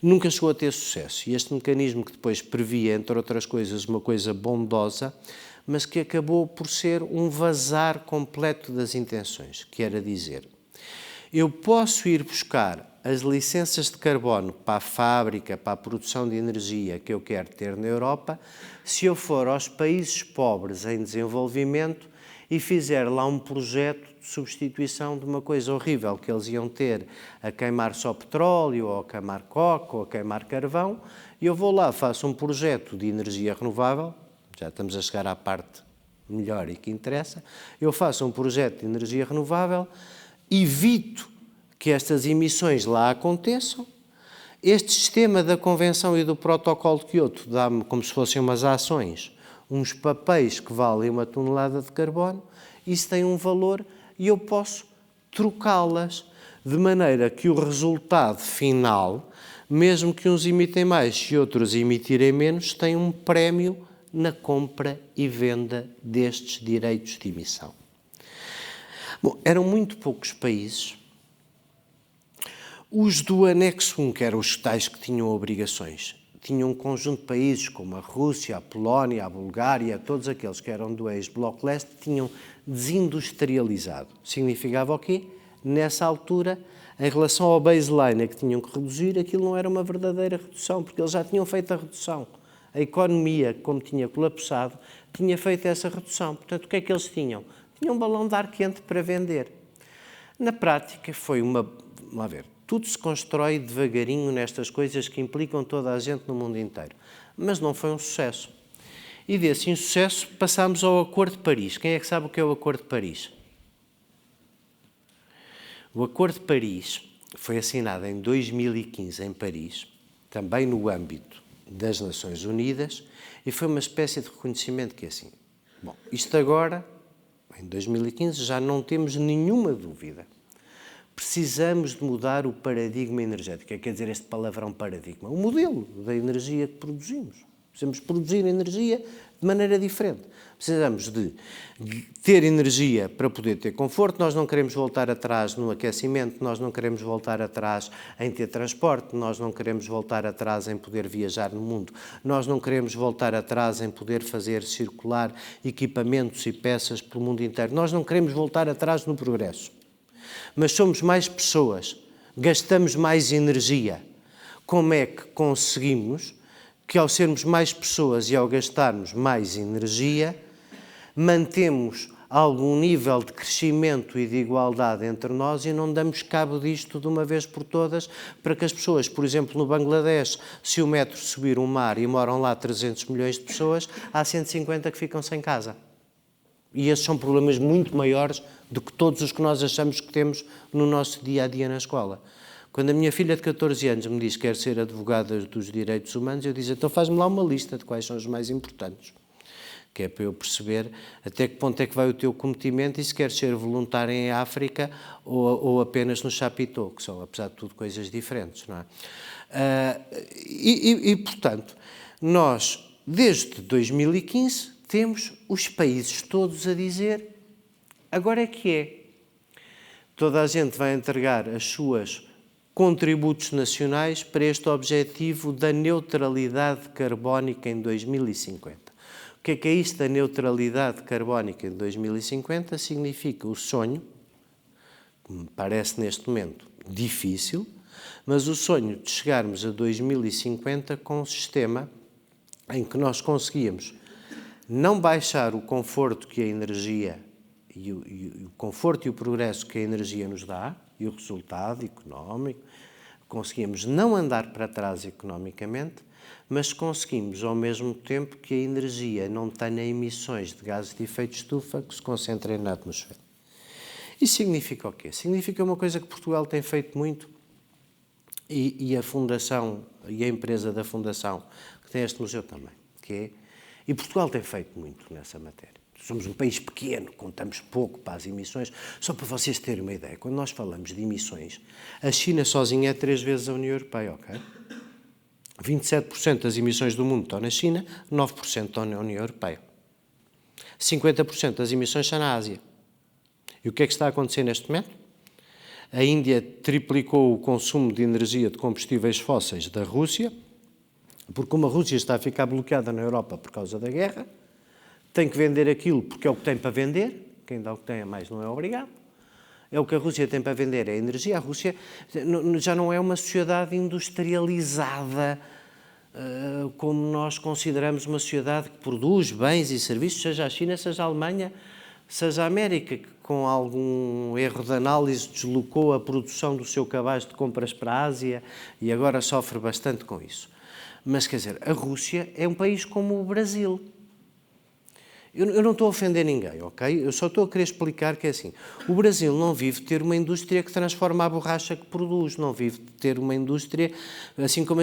nunca chegou a ter sucesso e este mecanismo, que depois previa, entre outras coisas, uma coisa bondosa, mas que acabou por ser um vazar completo das intenções, que era dizer: eu posso ir buscar as licenças de carbono para a fábrica, para a produção de energia que eu quero ter na Europa, se eu for aos países pobres em desenvolvimento e fizer lá um projeto de substituição de uma coisa horrível que eles iam ter a queimar só petróleo, ou a queimar coque, ou a queimar carvão, e eu vou lá, faço um projeto de energia renovável, já estamos a chegar à parte melhor e que interessa, eu faço um projeto de energia renovável, evito que estas emissões lá aconteçam. Este sistema da Convenção e do Protocolo de Quioto dá-me, como se fossem umas ações, uns papéis que valem 1 tonelada de carbono, isso tem um valor e eu posso trocá-las, de maneira que o resultado final mesmo que uns emitem mais e outros emitirem menos, têm um prémio na compra e venda destes direitos de emissão. Bom, eram muito poucos países. Os do anexo 1, que eram os tais que tinham obrigações, tinham um conjunto de países como a Rússia, a Polónia, a Bulgária, todos aqueles que eram do ex-Bloco Leste, tinham desindustrializado. Significava o quê? Nessa altura, em relação ao baseline a que tinham que reduzir, aquilo não era uma verdadeira redução, porque eles já tinham feito a redução. A economia, como tinha colapsado, tinha feito essa redução. Portanto, o que é que eles tinham? Tinham um balão de ar quente para vender. Na prática, foi uma... Vamos lá ver. Tudo se constrói devagarinho nestas coisas que implicam toda a gente no mundo inteiro. Mas não foi um sucesso. E desse insucesso passámos ao Acordo de Paris. Quem é que sabe o que é o Acordo de Paris? O Acordo de Paris foi assinado em 2015 em Paris, também no âmbito das Nações Unidas, e foi uma espécie de reconhecimento que é assim. Bom, isto agora, em 2015, já não temos nenhuma dúvida. Precisamos de mudar o paradigma energético. Quer dizer, este palavrão paradigma, o modelo da energia que produzimos. Precisamos produzir energia de maneira diferente. Precisamos de ter energia para poder ter conforto. Nós não queremos voltar atrás no aquecimento, nós não queremos voltar atrás em ter transporte, nós não queremos voltar atrás em poder viajar no mundo, nós não queremos voltar atrás em poder fazer circular equipamentos e peças pelo mundo inteiro. Nós não queremos voltar atrás no progresso. Mas somos mais pessoas, gastamos mais energia. Como é que conseguimos que, ao sermos mais pessoas e ao gastarmos mais energia, mantemos algum nível de crescimento e de igualdade entre nós e não damos cabo disto de uma vez por todas para que as pessoas, por exemplo, no Bangladesh, se o metro subir um mar e moram lá 300 milhões de pessoas, há 150 que ficam sem casa. E esses são problemas muito maiores do que todos os que nós achamos que temos no nosso dia-a-dia na escola. Quando a minha filha de 14 anos me diz que quer ser advogada dos direitos humanos, eu digo, então faz-me lá uma lista de quais são os mais importantes, que é para eu perceber até que ponto é que vai o teu cometimento e se queres ser voluntária em África ou apenas no Chapitão, que são, apesar de tudo, coisas diferentes, não é? Portanto, nós, desde 2015, temos os países todos a dizer, agora é que é. Toda a gente vai entregar as suas contributos nacionais para este objetivo da neutralidade carbónica em 2050. O que é isto da neutralidade carbónica em 2050? Significa o sonho, que me parece neste momento difícil, mas o sonho de chegarmos a 2050 com um sistema em que nós conseguíamos não baixar o conforto que a energia e o conforto e o progresso que a energia nos dá e o resultado económico, conseguimos não andar para trás economicamente, mas conseguimos ao mesmo tempo que a energia não tenha emissões de gases de efeito de estufa que se concentrem na atmosfera. Isso significa o quê? Significa uma coisa que Portugal tem feito muito e a Fundação e a empresa da Fundação, que tem este museu também, que é. E Portugal tem feito muito nessa matéria. Somos um país pequeno, contamos pouco para as emissões. Só para vocês terem uma ideia, quando nós falamos de emissões, a China sozinha é 3 vezes a União Europeia, ok? 27% das emissões do mundo estão na China, 9% estão na União Europeia. 50% das emissões estão na Ásia. E o que é que está a acontecer neste momento? A Índia triplicou o consumo de energia de combustíveis fósseis da Rússia, porque como a Rússia está a ficar bloqueada na Europa por causa da guerra, tem que vender aquilo porque é o que tem para vender, quem dá o que tem a mais não é obrigado, é o que a Rússia tem para vender, é a energia. A Rússia já não é uma sociedade industrializada como nós consideramos uma sociedade que produz bens e serviços, seja a China, seja a Alemanha, seja a América, que com algum erro de análise deslocou a produção do seu cabaz de compras para a Ásia e agora sofre bastante com isso. Mas, quer dizer, a Rússia é um país como o Brasil. Eu não estou a ofender ninguém, ok? Eu só estou a querer explicar que é assim. O Brasil não vive de ter uma indústria que transforma a borracha que produz, não vive de ter uma indústria, assim como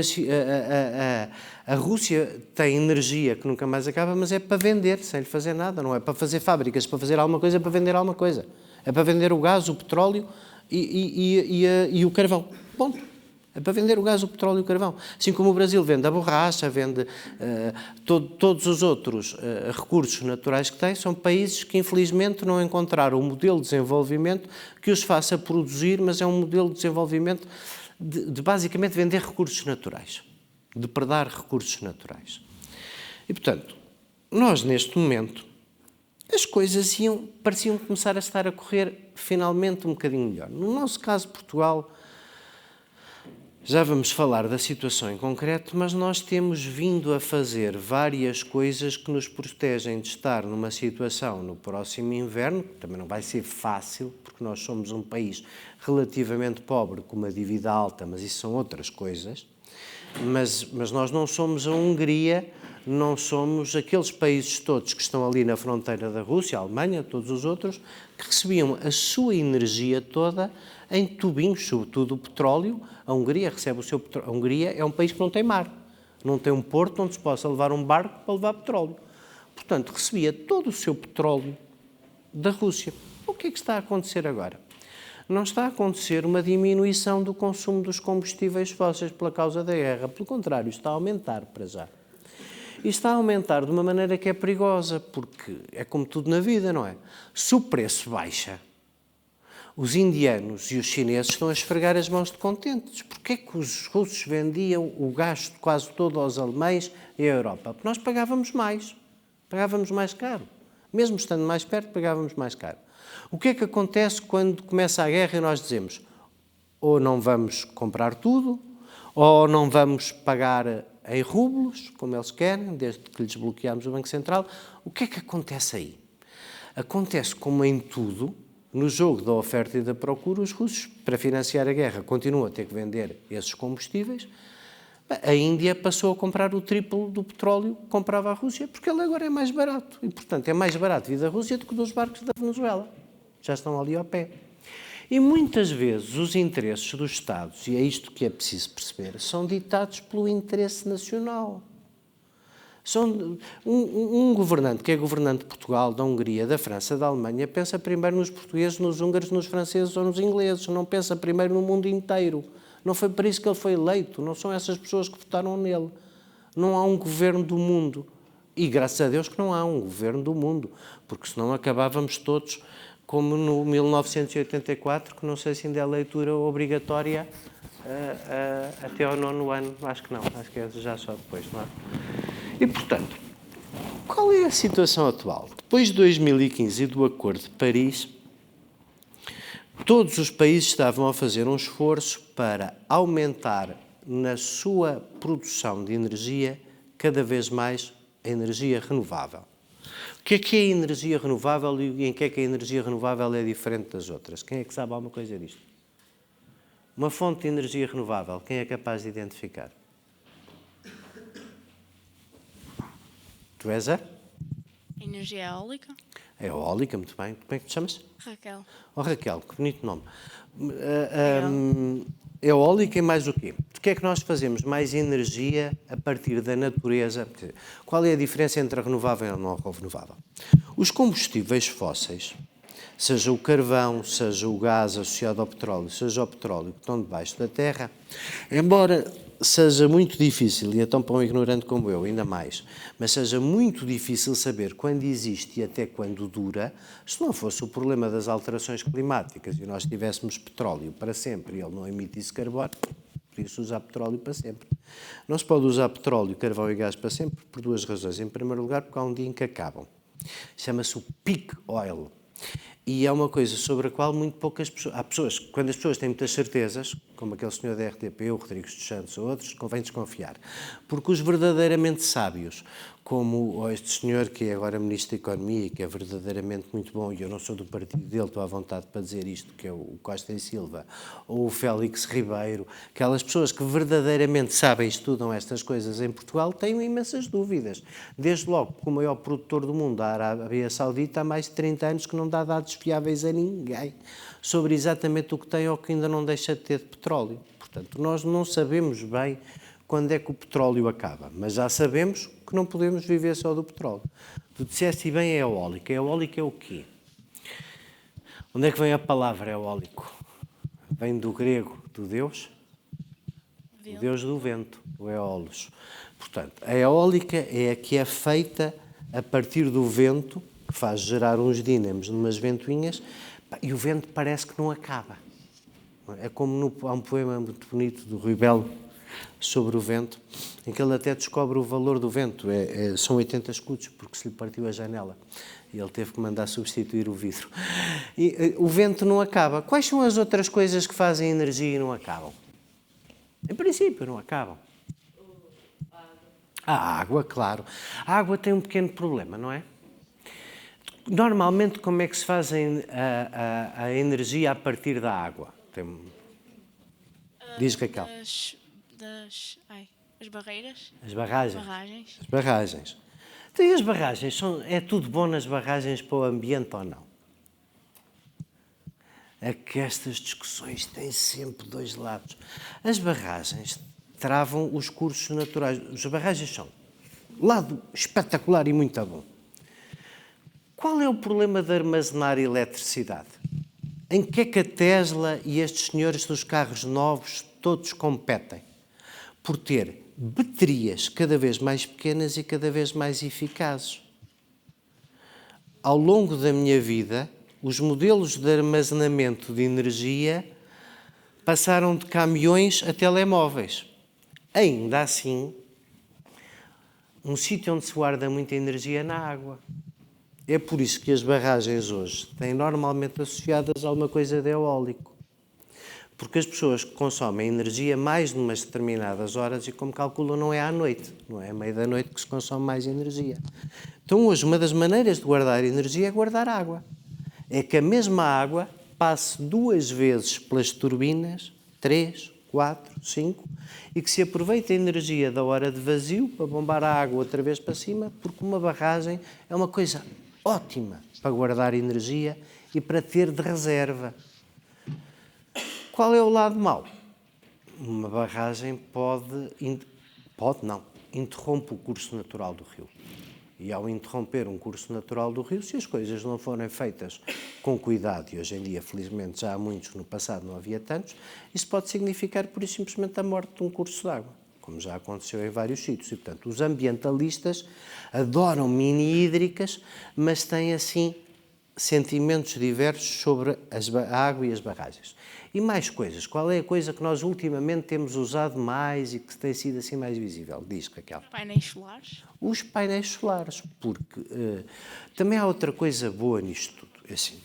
a Rússia tem energia que nunca mais acaba, mas é para vender, sem lhe fazer nada, não é para fazer fábricas, para fazer alguma coisa, é para vender alguma coisa. É para vender o gás, o petróleo e o carvão. Ponto. É para vender o gás, o petróleo e o carvão. Assim como o Brasil vende a borracha, vende todos os outros recursos naturais que tem, são países que infelizmente não encontraram um modelo de desenvolvimento que os faça produzir, mas é um modelo de desenvolvimento de basicamente vender recursos naturais, de depredar recursos naturais. E, portanto, nós neste momento, as coisas pareciam começar a estar a correr finalmente um bocadinho melhor. No nosso caso, Portugal, já vamos falar da situação em concreto, mas nós temos vindo a fazer várias coisas que nos protegem de estar numa situação no próximo inverno, que também não vai ser fácil, porque nós somos um país relativamente pobre, com uma dívida alta, mas isso são outras coisas. Mas nós não somos a Hungria, não somos aqueles países todos que estão ali na fronteira da Rússia, a Alemanha, todos os outros, que recebiam a sua energia toda em tubinhos, sobretudo o petróleo. A Hungria recebe o seu petróleo. A Hungria é um país que não tem mar, não tem um porto onde se possa levar um barco para levar petróleo. Portanto, recebia todo o seu petróleo da Rússia. O que é que está a acontecer agora? Não está a acontecer uma diminuição do consumo dos combustíveis fósseis pela causa da guerra. Pelo contrário, está a aumentar para já. E está a aumentar de uma maneira que é perigosa, porque é como tudo na vida, não é? Se o preço baixa, os indianos e os chineses estão a esfregar as mãos de contentes. Porquê é que os russos vendiam o gás quase todo aos alemães e à Europa? Porque nós pagávamos mais caro. Mesmo estando mais perto, pagávamos mais caro. O que é que acontece quando começa a guerra e nós dizemos ou não vamos comprar tudo, ou não vamos pagar em rublos, como eles querem, desde que lhes bloqueámos o Banco Central? O que é que acontece aí? Acontece como em tudo, no jogo da oferta e da procura, os russos, para financiar a guerra, continuam a ter que vender esses combustíveis. A Índia passou a comprar o triplo do petróleo que comprava a Rússia, porque ele agora é mais barato. E, portanto, é mais barato vir da Rússia do que dos barcos da Venezuela. Já estão ali ao pé. E muitas vezes os interesses dos Estados, e é isto que é preciso perceber, são ditados pelo interesse nacional. Um governante que é governante de Portugal, da Hungria, da França, da Alemanha, pensa primeiro nos portugueses, nos húngaros, nos franceses ou nos ingleses, não pensa primeiro no mundo inteiro. Não foi para isso que ele foi eleito, não são essas pessoas que votaram nele. Não há um governo do mundo. E graças a Deus que não há um governo do mundo, porque senão acabávamos todos como no 1984, que não sei se ainda é leitura obrigatória até ao 9º ano. Acho que não, acho que é já só depois, não é? E, portanto, qual é a situação atual? Depois de 2015 e do Acordo de Paris, todos os países estavam a fazer um esforço para aumentar na sua produção de energia cada vez mais a energia renovável. O que é a energia renovável e em que é que a energia renovável é diferente das outras? Quem é que sabe alguma coisa disto? Uma fonte de energia renovável, quem é capaz de identificar? Tu és a? Energia eólica. É eólica, muito bem. Como é que te chamas? Raquel. Oh, Raquel, que bonito nome. Eólica e mais o quê? O que é que nós fazemos? Mais energia a partir da natureza. Qual é a diferença entre a renovável e a não renovável? Os combustíveis fósseis, seja o carvão, seja o gás associado ao petróleo, seja o petróleo que estão debaixo da terra, embora seja muito difícil, e então para um ignorante como eu, ainda mais, mas seja muito difícil saber quando existe e até quando dura, se não fosse o problema das alterações climáticas e nós tivéssemos petróleo para sempre e ele não emitisse carbono, podia-se usar petróleo para sempre. Não se pode usar petróleo, carvão e gás para sempre por duas razões. Em primeiro lugar, porque há um dia em que acabam. Chama-se o peak oil. E é uma coisa sobre a qual muito poucas pessoas... Há pessoas, quando as pessoas têm muitas certezas, como aquele senhor da RTP, o Rodrigues dos Santos ou outros, convém desconfiar. Porque os verdadeiramente sábios, como este senhor que é agora Ministro da Economia e que é verdadeiramente muito bom, e eu não sou do partido dele, estou à vontade para dizer isto, que é o Costa e Silva, ou o Félix Ribeiro, aquelas pessoas que verdadeiramente sabem e estudam estas coisas em Portugal, têm imensas dúvidas. Desde logo, porque o maior produtor do mundo, a Arábia Saudita, há mais de 30 anos que não dá dados fiáveis a ninguém sobre exatamente o que tem ou que ainda não deixa de ter de petróleo. Portanto, nós não sabemos bem quando é que o petróleo acaba, mas já sabemos que não podemos viver só do petróleo. Tu disseste bem, é eólica. Eólica é o quê? Onde é que vem a palavra eólico? Vem do grego, do Deus? o deus do vento, o Eolus. Portanto, a eólica é a que é feita a partir do vento, que faz gerar uns dínamos numas ventoinhas, e o vento parece que não acaba. É como há um poema muito bonito do Rui Belo sobre o vento, em que ele até descobre o valor do vento. São 80 escudos, porque se lhe partiu a janela. E ele teve que mandar substituir o vidro. E o vento não acaba. Quais são as outras coisas que fazem energia e não acabam? Em princípio, não acabam. A água, claro. A água tem um pequeno problema, não é? Normalmente, como é que se faz a energia a partir da água? Diz, Raquel. As barreiras. As barragens. Barragens. As barragens. Então, e as barragens? É tudo bom nas barragens para o ambiente ou não? É que estas discussões têm sempre dois lados. As barragens travam os cursos naturais. As barragens são lado espetacular e muito bom. Qual é o problema de armazenar eletricidade? Em que é que a Tesla e estes senhores dos carros novos todos competem? Por ter baterias cada vez mais pequenas e cada vez mais eficazes. Ao longo da minha vida, os modelos de armazenamento de energia passaram de caminhões a telemóveis. Ainda assim, um sítio onde se guarda muita energia é na água. É por isso que as barragens hoje têm normalmente associadas a alguma coisa de eólico. Porque as pessoas que consomem energia mais numas determinadas horas, e como calculam, não é à noite, não é à meia da noite que se consome mais energia. Então hoje uma das maneiras de guardar energia é guardar água. É que a mesma água passe 2 vezes pelas turbinas, 3, 4, 5, e que se aproveite a energia da hora de vazio para bombar a água outra vez para cima, porque uma barragem é uma coisa ótima para guardar energia e para ter de reserva. Qual é o lado mau? Uma barragem interrompe o curso natural do rio. E ao interromper um curso natural do rio, se as coisas não forem feitas com cuidado, e hoje em dia, felizmente, já há muitos, no passado não havia tantos, isso pode significar, por isso, simplesmente a morte de um curso de água, como já aconteceu em vários sítios. E, portanto, os ambientalistas adoram mini-hídricas, mas têm, assim, sentimentos diversos sobre a água e as barragens. E mais coisas. Qual é a coisa que nós ultimamente temos usado mais e que tem sido assim mais visível? Diz, Raquel. Painéis solares. Os painéis solares, porque também há outra coisa boa nisto tudo. É assim,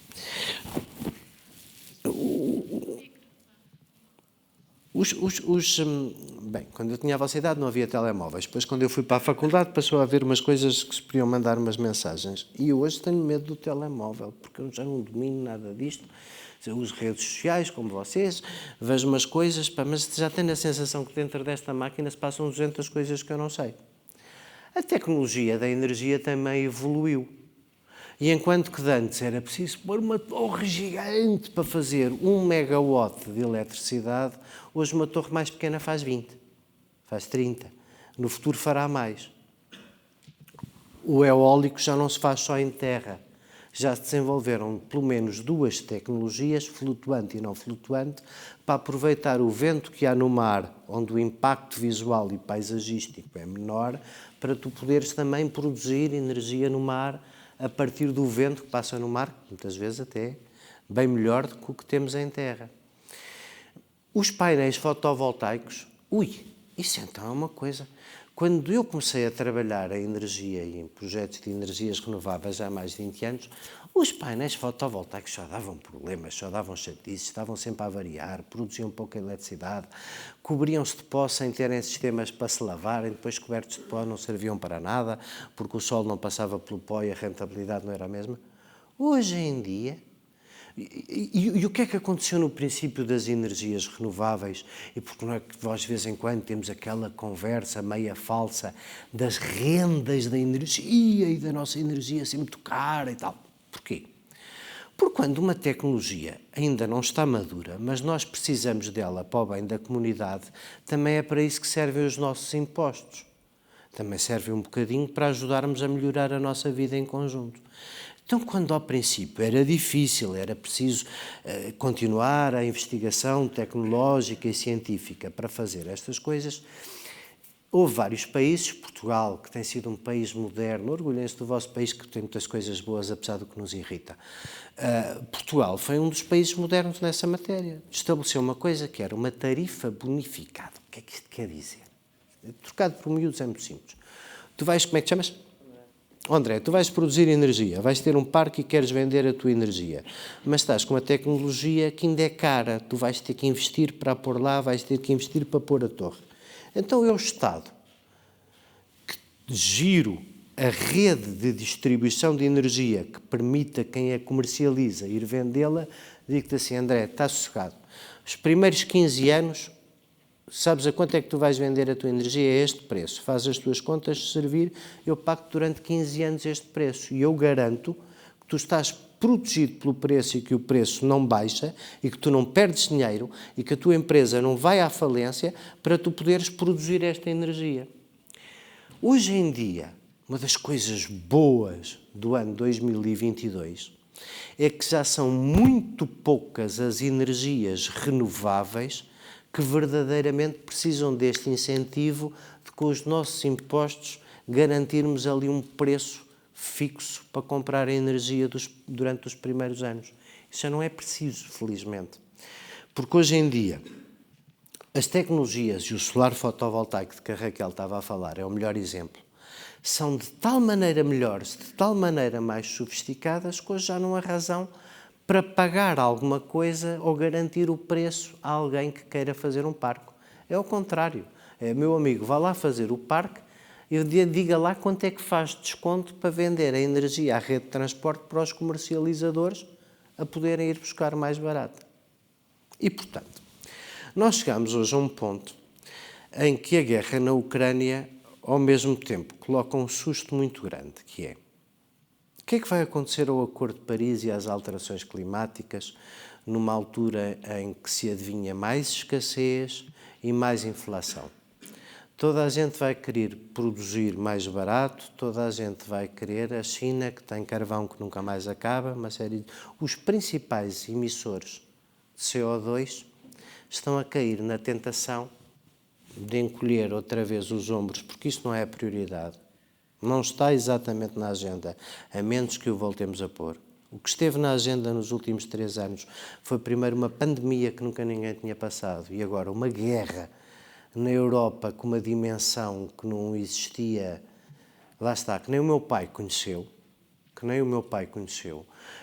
bem, quando eu tinha a vossa idade não havia telemóveis. Depois, quando eu fui para a faculdade, passou a haver umas coisas que se podiam mandar umas mensagens. E eu hoje tenho medo do telemóvel, porque eu já não domino nada disto. Eu uso redes sociais, como vocês, vejo umas coisas, mas já tenho a sensação que dentro desta máquina se passam 200 coisas que eu não sei. A tecnologia da energia também evoluiu. E enquanto que antes era preciso pôr uma torre gigante para fazer 1 megawatt de eletricidade, hoje uma torre mais pequena faz 20, faz 30. No futuro fará mais. O eólico já não se faz só em terra. Já se desenvolveram pelo menos 2 tecnologias, flutuante e não flutuante, para aproveitar o vento que há no mar, onde o impacto visual e paisagístico é menor, para tu poderes também produzir energia no mar a partir do vento que passa no mar, muitas vezes até bem melhor do que o que temos em terra. Os painéis fotovoltaicos, isso então é uma coisa. Quando eu comecei a trabalhar a energia e em projetos de energias renováveis há mais de 20 anos, os painéis fotovoltaicos só davam problemas, só davam chatices, estavam sempre a variar, produziam pouca eletricidade, cobriam-se de pó sem terem sistemas para se lavarem, depois cobertos de pó não serviam para nada, porque o sol não passava pelo pó e a rentabilidade não era a mesma. Hoje em dia, e o que é que aconteceu no princípio das energias renováveis? E porque não é que nós de vez em quando temos aquela conversa meia falsa das rendas da energia e da nossa energia assim muito cara e tal. Porquê? Porque quando uma tecnologia ainda não está madura, mas nós precisamos dela para o bem da comunidade, também é para isso que servem os nossos impostos. Também serve um bocadinho para ajudarmos a melhorar a nossa vida em conjunto. Então, quando ao princípio era difícil, era preciso continuar a investigação tecnológica e científica para fazer estas coisas, houve vários países, Portugal, que tem sido um país moderno, orgulhem-se do vosso país que tem muitas coisas boas, apesar do que nos irrita. Portugal foi um dos países modernos nessa matéria. Estabeleceu uma coisa que era uma tarifa bonificada. O que é que isto quer dizer? Trocado por miúdos é muito simples. Tu vais, como é que te chamas? André, tu vais produzir energia, vais ter um parque e queres vender a tua energia, mas estás com uma tecnologia que ainda é cara, tu vais ter que investir para a pôr lá, vais ter que investir para pôr a torre. Então é o Estado que giro a rede de distribuição de energia que permita quem a comercializa ir vendê-la, digo-te assim, André, está sossegado. Os primeiros 15 anos, sabes a quanto é que tu vais vender a tua energia? A este preço. Faz as tuas contas de servir, eu pago durante 15 anos este preço. E eu garanto que tu estás protegido pelo preço e que o preço não baixa e que tu não perdes dinheiro e que a tua empresa não vai à falência para tu poderes produzir esta energia. Hoje em dia, uma das coisas boas do ano 2022 é que já são muito poucas as energias renováveis que verdadeiramente precisam deste incentivo de, com os nossos impostos, garantirmos ali um preço fixo para comprar a energia durante os primeiros anos. Isso já não é preciso, felizmente. Porque hoje em dia, as tecnologias, e o solar fotovoltaico de que a Raquel estava a falar é o melhor exemplo, são de tal maneira melhores, de tal maneira mais sofisticadas, que hoje já não há razão para pagar alguma coisa ou garantir o preço a alguém que queira fazer um parque. É o contrário. Meu amigo, vá lá fazer o parque e diga lá quanto é que faz desconto para vender a energia à rede de transporte para os comercializadores a poderem ir buscar mais barato. E, portanto, nós chegamos hoje a um ponto em que a guerra na Ucrânia, ao mesmo tempo, coloca um susto muito grande, que é: o que é que vai acontecer ao Acordo de Paris e às alterações climáticas numa altura em que se adivinha mais escassez e mais inflação? Toda a gente vai querer produzir mais barato, toda a gente vai querer, a China, que tem carvão que nunca mais acaba, uma série de... Os principais emissores de CO2 estão a cair na tentação de encolher outra vez os ombros, porque isto não é a prioridade. Não está exatamente na agenda, a menos que o voltemos a pôr. O que esteve na agenda nos últimos 3 anos foi primeiro uma pandemia que nunca ninguém tinha passado e agora uma guerra na Europa com uma dimensão que não existia, lá está, que nem o meu pai conheceu,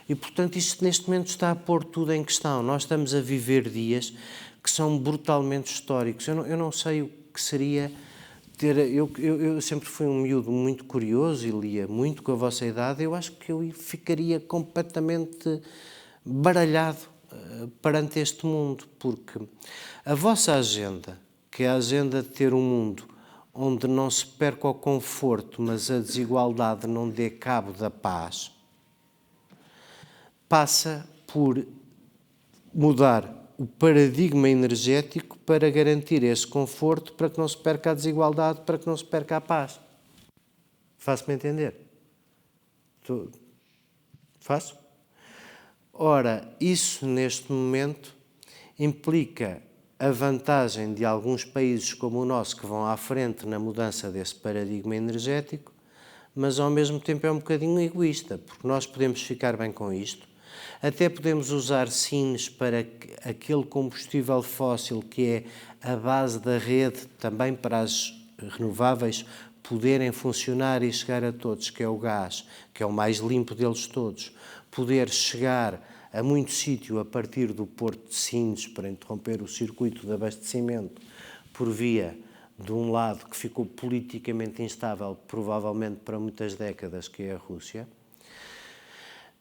e portanto isto neste momento está a pôr tudo em questão. Nós estamos a viver dias que são brutalmente históricos. Eu não sei o que seria... Eu sempre fui um miúdo muito curioso e lia muito com a vossa idade. Eu acho que eu ficaria completamente baralhado perante este mundo, porque a vossa agenda, que é a agenda de ter um mundo onde não se perca o conforto, mas a desigualdade não dê cabo da paz, passa por mudar o paradigma energético para garantir esse conforto, para que não se perca a desigualdade, para que não se perca a paz. Faço-me entender? Faço? Ora, isso neste momento implica a vantagem de alguns países como o nosso que vão à frente na mudança desse paradigma energético, mas ao mesmo tempo é um bocadinho egoísta, porque nós podemos ficar bem com isto, até podemos usar SINs para aquele combustível fóssil que é a base da rede, também para as renováveis poderem funcionar e chegar a todos, que é o gás, que é o mais limpo deles todos, poder chegar a muito sítio a partir do porto de Sines para interromper o circuito de abastecimento por via de um lado que ficou politicamente instável, provavelmente para muitas décadas, que é a Rússia.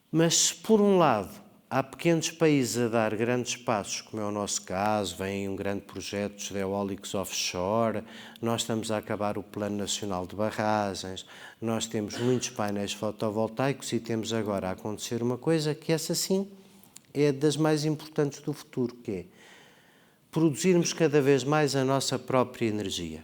Mas se por um lado há pequenos países a dar grandes passos, como é o nosso caso, vem um grande projeto de eólicos offshore, nós estamos a acabar o Plano Nacional de Barragens, nós temos muitos painéis fotovoltaicos e temos agora a acontecer uma coisa que essa sim é das mais importantes do futuro, que é produzirmos cada vez mais a nossa própria energia.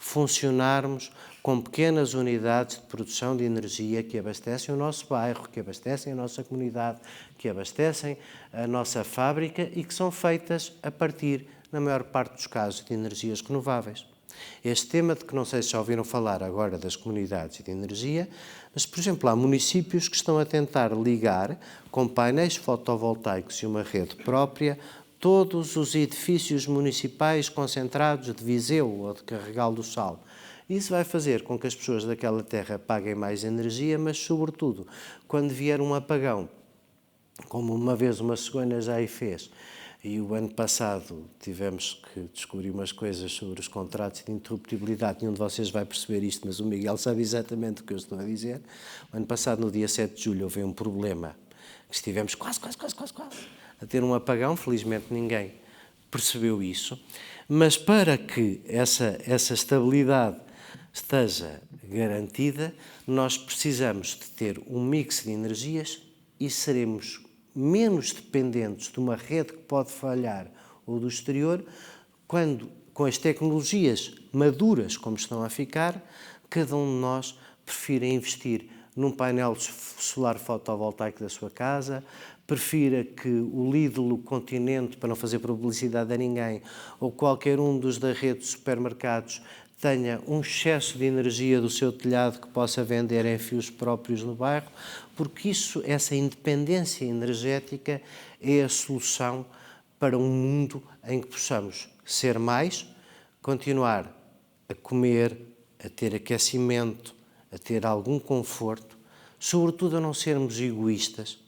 funcionarmos com pequenas unidades de produção de energia que abastecem o nosso bairro, que abastecem a nossa comunidade, que abastecem a nossa fábrica e que são feitas a partir, na maior parte dos casos, de energias renováveis. Este tema de que não sei se já ouviram falar agora das comunidades de energia, mas, por exemplo, há municípios que estão a tentar ligar com painéis fotovoltaicos e uma rede própria todos os edifícios municipais concentrados de Viseu ou de Carregal do Sal. Isso vai fazer com que as pessoas daquela terra paguem mais energia, mas, sobretudo, quando vier um apagão, como uma vez uma cigana já aí fez, e o ano passado tivemos que descobrir umas coisas sobre os contratos de interruptibilidade. Nenhum de vocês vai perceber isto, mas o Miguel sabe exatamente o que eu estou a dizer. O ano passado, no dia 7 de julho, houve um problema que estivemos quase a ter um apagão. Felizmente ninguém percebeu isso. Mas para que essa estabilidade esteja garantida, nós precisamos de ter um mix de energias e seremos menos dependentes de uma rede que pode falhar ou do exterior, quando, com as tecnologias maduras como estão a ficar, cada um de nós prefira investir num painel solar fotovoltaico da sua casa, prefira que o Lidl, o Continente, para não fazer publicidade a ninguém, ou qualquer um dos da rede de supermercados tenha um excesso de energia do seu telhado que possa vender em fios próprios no bairro, porque essa independência energética é a solução para um mundo em que possamos ser mais, continuar a comer, a ter aquecimento, a ter algum conforto, sobretudo a não sermos egoístas,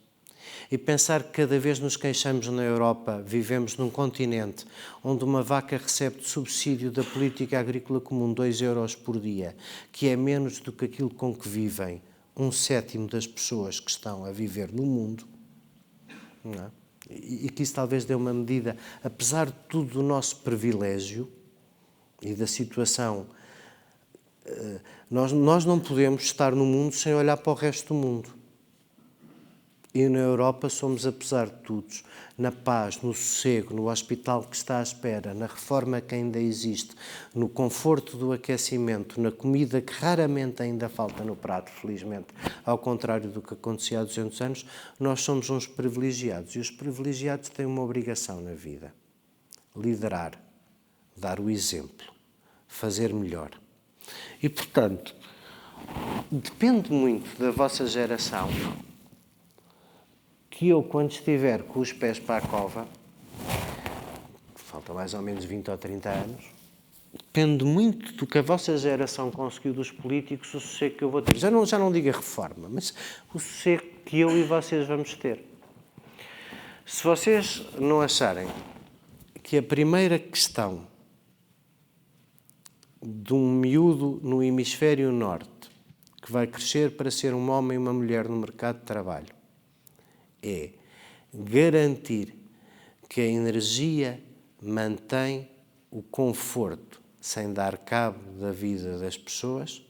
e pensar que cada vez nos queixamos na Europa, vivemos num continente onde uma vaca recebe de subsídio da política agrícola comum 2 euros por dia, que é menos do que aquilo com que vivem 1/7 das pessoas que estão a viver no mundo, não é? E que isso talvez dê uma medida, apesar de tudo, do nosso privilégio e da situação. Nós não podemos estar no mundo sem olhar para o resto do mundo. E na Europa somos, apesar de tudo, na paz, no sossego, no hospital que está à espera, na reforma que ainda existe, no conforto do aquecimento, na comida que raramente ainda falta no prato, felizmente, ao contrário do que acontecia há 200 anos, nós somos uns privilegiados. E os privilegiados têm uma obrigação na vida: liderar, dar o exemplo, fazer melhor. E, portanto, depende muito da vossa geração que eu, quando estiver com os pés para a cova, falta mais ou menos 20 ou 30 anos, depende muito do que a vossa geração conseguiu dos políticos, o sossego que eu vou ter. Já não digo a reforma, mas o sossego que eu e vocês vamos ter. Se vocês não acharem que a primeira questão de um miúdo no hemisfério norte, que vai crescer para ser um homem e uma mulher no mercado de trabalho, é garantir que a energia mantém o conforto sem dar cabo da vida das pessoas,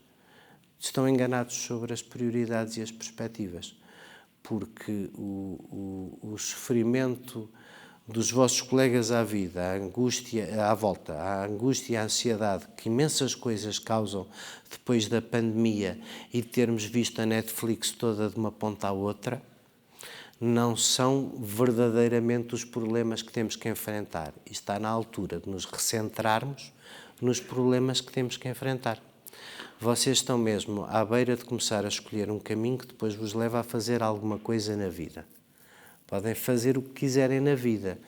estão enganados sobre as prioridades e as perspectivas, porque o sofrimento dos vossos colegas à vida, a angústia à volta, a angústia e a ansiedade que imensas coisas causam depois da pandemia e de termos visto a Netflix toda de uma ponta à outra, não são verdadeiramente os problemas que temos que enfrentar. E está na altura de nos recentrarmos nos problemas que temos que enfrentar. Vocês estão mesmo à beira de começar a escolher um caminho que depois vos leva a fazer alguma coisa na vida. Podem fazer o que quiserem na vida,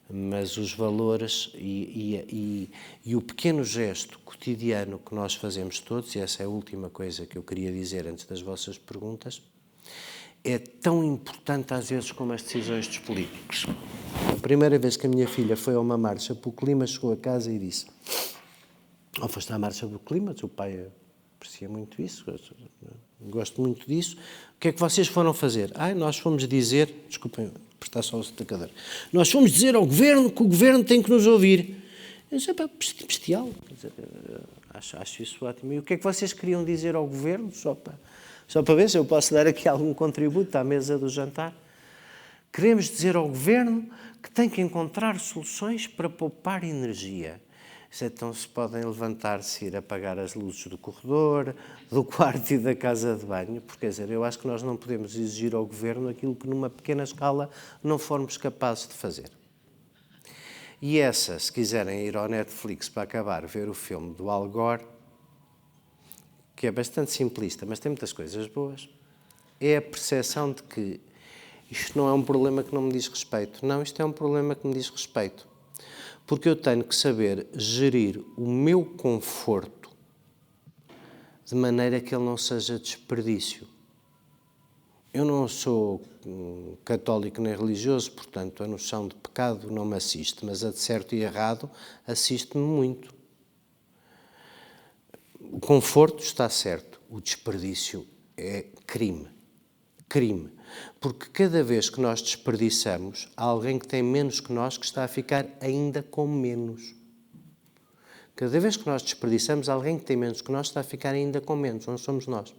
mas os valores e o pequeno gesto cotidiano que nós fazemos todos, e essa é a última coisa que eu queria dizer antes das vossas perguntas, é tão importante às vezes como as decisões dos políticos. A primeira vez que a minha filha foi a uma marcha pelo clima, chegou a casa e disse: foste à marcha pelo clima, o pai aprecia muito isso, gosto muito disso, o que é que vocês foram fazer? Nós fomos dizer, desculpem, prestar só o secador, nós fomos dizer ao Governo que o Governo tem que nos ouvir. Eu disse: bestial, acho isso ótimo. E o que é que vocês queriam dizer ao Governo, só para ver se eu posso dar aqui algum contributo à mesa do jantar? Queremos dizer ao Governo que tem que encontrar soluções para poupar energia. Então se podem levantar-se e ir apagar as luzes do corredor, do quarto e da casa de banho, porque, quer dizer, eu acho que nós não podemos exigir ao Governo aquilo que numa pequena escala não formos capazes de fazer. E essa, se quiserem ir ao Netflix para acabar, ver o filme do Al Gore, que é bastante simplista, mas tem muitas coisas boas, é a percepção de que isto não é um problema que não me diz respeito. Não, isto é um problema que me diz respeito. Porque eu tenho que saber gerir o meu conforto de maneira que ele não seja desperdício. Eu não sou católico nem religioso, portanto a noção de pecado não me assiste, mas a de certo e errado assiste-me muito. O conforto está certo, o desperdício é crime. Crime. Porque cada vez que nós desperdiçamos, há alguém que tem menos que nós que está a ficar ainda com menos. Cada vez que nós desperdiçamos, há alguém que tem menos que nós está a ficar ainda com menos, não somos nós.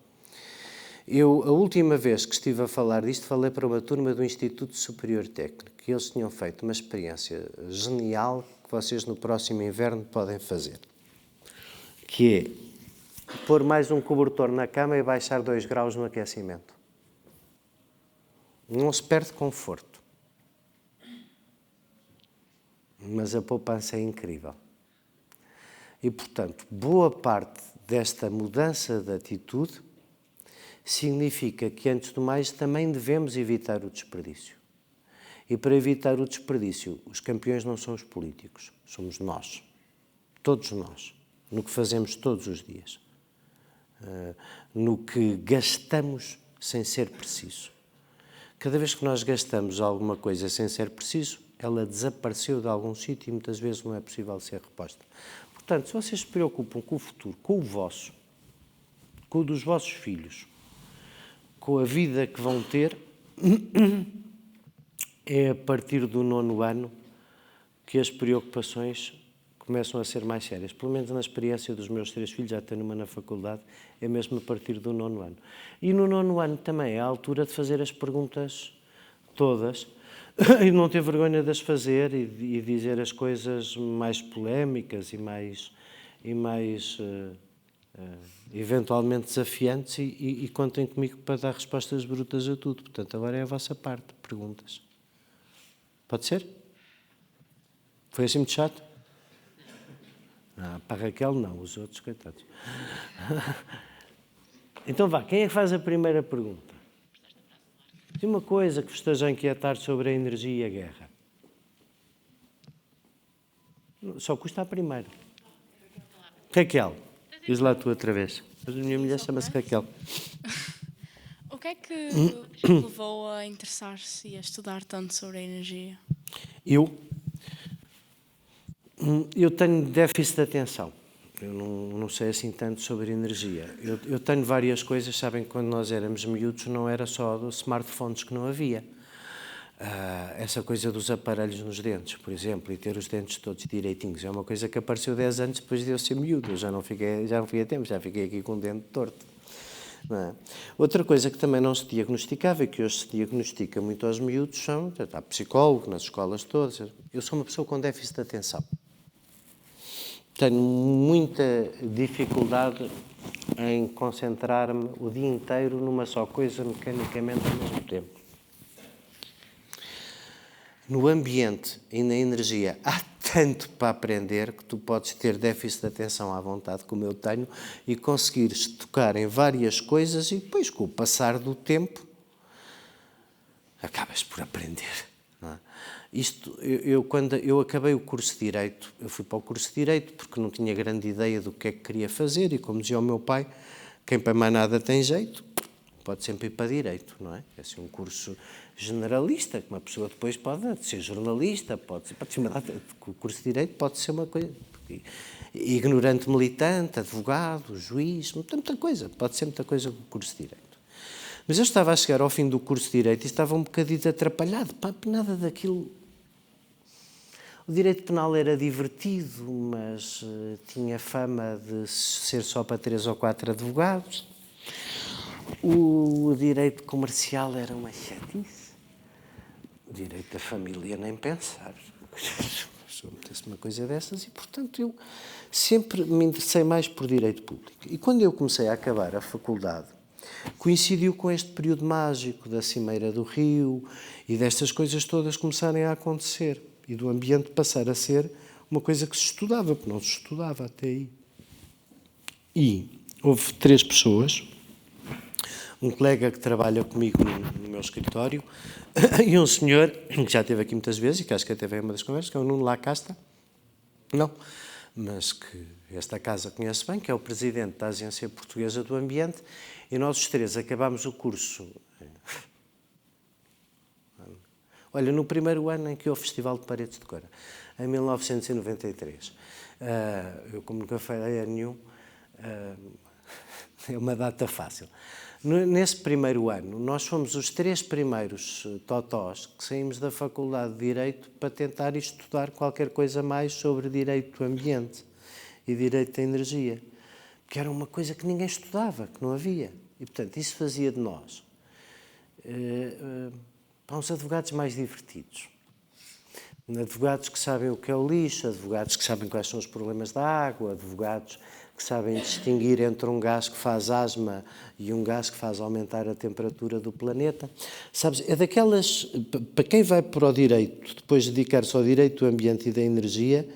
A última vez que estive a falar disto, falei para uma turma do Instituto Superior Técnico, e eles tinham feito uma experiência genial que vocês no próximo inverno podem fazer, que é pôr mais um cobertor na cama e baixar 2 graus no aquecimento. Não se perde conforto, mas a poupança é incrível. E, portanto, boa parte desta mudança de atitude significa que, antes do mais, também devemos evitar o desperdício. E para evitar o desperdício, os campeões não são os políticos, somos nós, todos nós, no que fazemos todos os dias, no que gastamos sem ser preciso. Cada vez que nós gastamos alguma coisa sem ser preciso, ela desapareceu de algum sítio e muitas vezes não é possível ser reposta. Portanto, se vocês se preocupam com o futuro, com o vosso, com o dos vossos filhos, com a vida que vão ter, é a partir do 9º ano que as preocupações começam a ser mais sérias. Pelo menos na experiência dos meus 3 filhos, já tenho uma na faculdade, é mesmo a partir do 9º ano. E no 9º ano também é a altura de fazer as perguntas todas e não ter vergonha de as fazer e dizer as coisas mais polémicas e mais eventualmente desafiantes e contem comigo para dar respostas brutas a tudo. Portanto, agora é a vossa parte, perguntas. Pode ser? Foi assim muito chato? Para a Raquel não, os outros, coitados. Então vá, quem é que faz a primeira pergunta? Tem uma coisa que vos esteja a inquietar sobre a energia e a guerra. Só custa a primeira. Raquel, diz lá tu outra vez. Mas a minha mulher chama-se Raquel. O que é que levou a interessar-se e a estudar tanto sobre a energia? Eu tenho déficit de atenção. Eu não sei assim tanto sobre energia. Eu tenho várias coisas, sabem, quando nós éramos miúdos não era só dos smartphones que não havia. Essa coisa dos aparelhos nos dentes, por exemplo, e ter os dentes todos direitinhos, é uma coisa que apareceu 10 anos depois de eu ser miúdo. Eu já não fui a tempo, já fiquei aqui com o dente torto. Não é? Outra coisa que também não se diagnosticava e que hoje se diagnostica muito aos miúdos são, há psicólogo nas escolas todas. Eu sou uma pessoa com déficit de atenção. Tenho muita dificuldade em concentrar-me o dia inteiro numa só coisa, mecanicamente, ao mesmo tempo. No ambiente e na energia há tanto para aprender que tu podes ter déficit de atenção à vontade, como eu tenho, e conseguires tocar em várias coisas e depois, com o passar do tempo, acabas por aprender. Não é? Quando eu acabei o curso de Direito, eu fui para o curso de Direito porque não tinha grande ideia do que é que queria fazer e, como dizia o meu pai, quem para mais nada tem jeito, pode sempre ir para Direito, não é? É assim um curso generalista, que uma pessoa depois pode ser jornalista, o curso de Direito pode ser uma coisa, ignorante militante, advogado, juiz, muita coisa, pode ser muita coisa com o curso de Direito. Mas eu estava a chegar ao fim do curso de Direito e estava um bocadinho atrapalhado, nada daquilo. O direito penal era divertido, mas tinha fama de ser só para 3 ou 4 advogados. O direito comercial era uma chatice. O direito da família nem pensar. São muitas uma coisa dessas, e, portanto, eu sempre me interessei mais por direito público. E quando eu comecei a acabar a faculdade, coincidiu com este período mágico da Cimeira do Rio e destas coisas todas começarem a acontecer e do ambiente passar a ser uma coisa que se estudava, porque não se estudava até aí. E houve 3 pessoas, um colega que trabalha comigo no meu escritório e um senhor que já esteve aqui muitas vezes e que acho que até veio uma das conversas, que é o Nuno Lacasta, não, mas que esta casa conhece bem, que é o presidente da Agência Portuguesa do Ambiente, e nós os 3 acabámos o curso. Olha, no primeiro ano em que houve o Festival de Paredes de Cora, em 1993. Eu, como nunca falhei a nenhum, é uma data fácil. Nesse primeiro ano, nós fomos os 3 primeiros totós que saímos da Faculdade de Direito para tentar estudar qualquer coisa mais sobre direito do ambiente e direito da energia, porque era uma coisa que ninguém estudava, que não havia. E, portanto, isso fazia de nós uns advogados mais divertidos. Advogados que sabem o que é o lixo, advogados que sabem quais são os problemas da água, advogados que sabem distinguir entre um gás que faz asma e um gás que faz aumentar a temperatura do planeta. Sabes, é daquelas... Para quem vai para o direito, depois de dedicar-se ao direito do ambiente e da energia,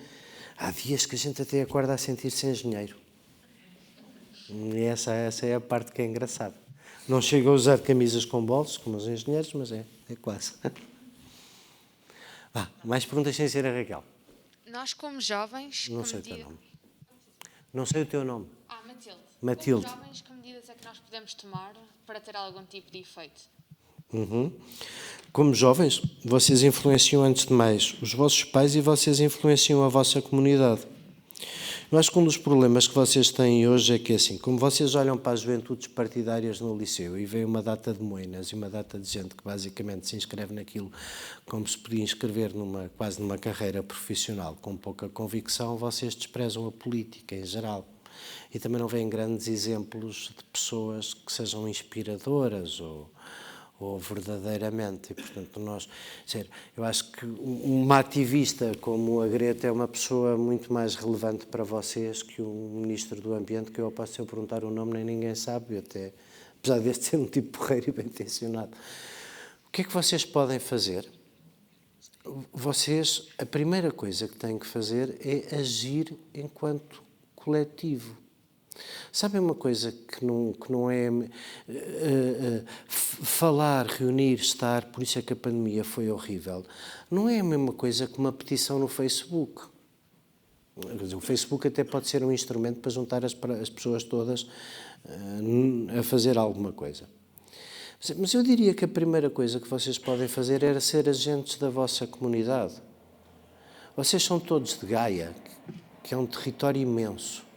há dias que a gente até acorda a sentir-se engenheiro. E essa é a parte que é engraçada. Não chego a usar camisas com bolsos, como os engenheiros, mas é quase. Mais perguntas sem ser a Raquel. Nós, como jovens... Não sei o teu nome. Não sei o teu nome. Matilde. Matilde. Como jovens, que medidas é que nós podemos tomar para ter algum tipo de efeito? Como jovens, vocês influenciam, antes de mais, os vossos pais e vocês influenciam a vossa comunidade. Eu acho que um dos problemas que vocês têm hoje é que, assim, como vocês olham para as juventudes partidárias no liceu e veem uma data de moinas e uma data de gente que basicamente se inscreve naquilo como se podia inscrever quase numa carreira profissional com pouca convicção, vocês desprezam a política em geral. E também não veem grandes exemplos de pessoas que sejam inspiradoras ou verdadeiramente. E, portanto, eu acho que uma ativista como a Greta é uma pessoa muito mais relevante para vocês que um ministro do Ambiente, que eu posso se eu perguntar o nome nem ninguém sabe, até, apesar deste ser um tipo porreiro e bem intencionado. O que é que vocês podem fazer? Vocês, a primeira coisa que têm que fazer é agir enquanto coletivo. Sabem uma coisa que não é falar, reunir, estar, por isso é que a pandemia foi horrível. Não é a mesma coisa que uma petição no Facebook. O Facebook até pode ser um instrumento para juntar as pessoas todas a fazer alguma coisa. Mas eu diria que a primeira coisa que vocês podem fazer era ser agentes da vossa comunidade. Vocês são todos de Gaia, que é um território imenso.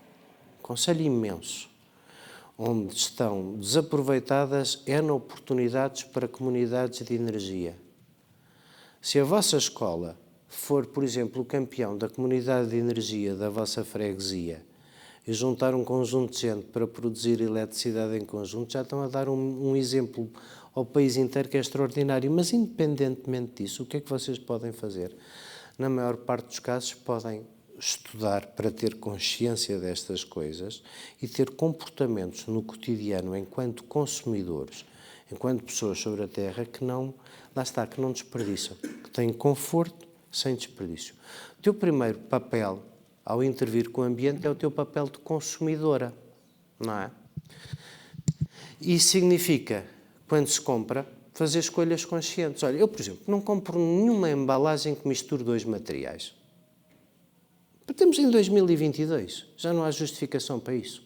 Conselho imenso, onde estão desaproveitadas N oportunidades para comunidades de energia. Se a vossa escola for, por exemplo, o campeão da comunidade de energia da vossa freguesia e juntar um conjunto de gente para produzir eletricidade em conjunto, já estão a dar um exemplo ao país inteiro que é extraordinário. Mas, independentemente disso, o que é que vocês podem fazer? Na maior parte dos casos, podem estudar para ter consciência destas coisas e ter comportamentos no cotidiano enquanto consumidores, enquanto pessoas sobre a Terra que não desperdiçam, que têm conforto sem desperdício. O teu primeiro papel ao intervir com o ambiente é o teu papel de consumidora, não é? Isso significa, quando se compra, fazer escolhas conscientes. Olha, eu, por exemplo, não compro nenhuma embalagem que misture 2 materiais. Estamos em 2022, já não há justificação para isso.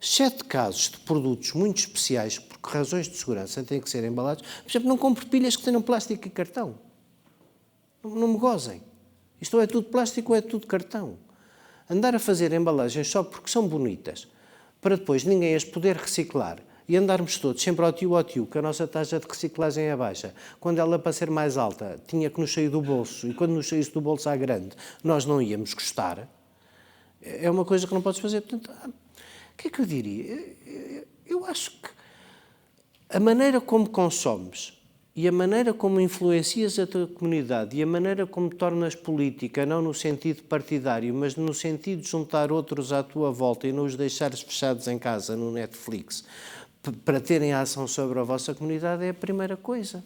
7 casos de produtos muito especiais, por razões de segurança, têm que ser embalados. Por exemplo, não compro pilhas que tenham plástico e cartão. Não me gozem. Isto ou é tudo plástico ou é tudo cartão. Andar a fazer embalagens só porque são bonitas, para depois ninguém as poder reciclar e andarmos todos sempre ao tio, que a nossa taxa de reciclagem é baixa. Quando ela, para ser mais alta, tinha que nos sair do bolso, e quando nos saísse do bolso à grande, nós não íamos gostar, é uma coisa que não podes fazer. Portanto, o que é que eu diria? Eu acho que a maneira como consomes e a maneira como influencias a tua comunidade e a maneira como tornas política, não no sentido partidário, mas no sentido de juntar outros à tua volta e não os deixares fechados em casa no Netflix para terem ação sobre a vossa comunidade, é a primeira coisa.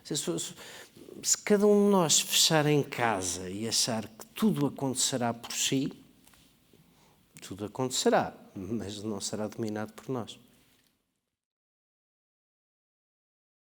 Se cada um de nós fechar em casa e achar que tudo acontecerá por si, tudo acontecerá, mas não será dominado por nós.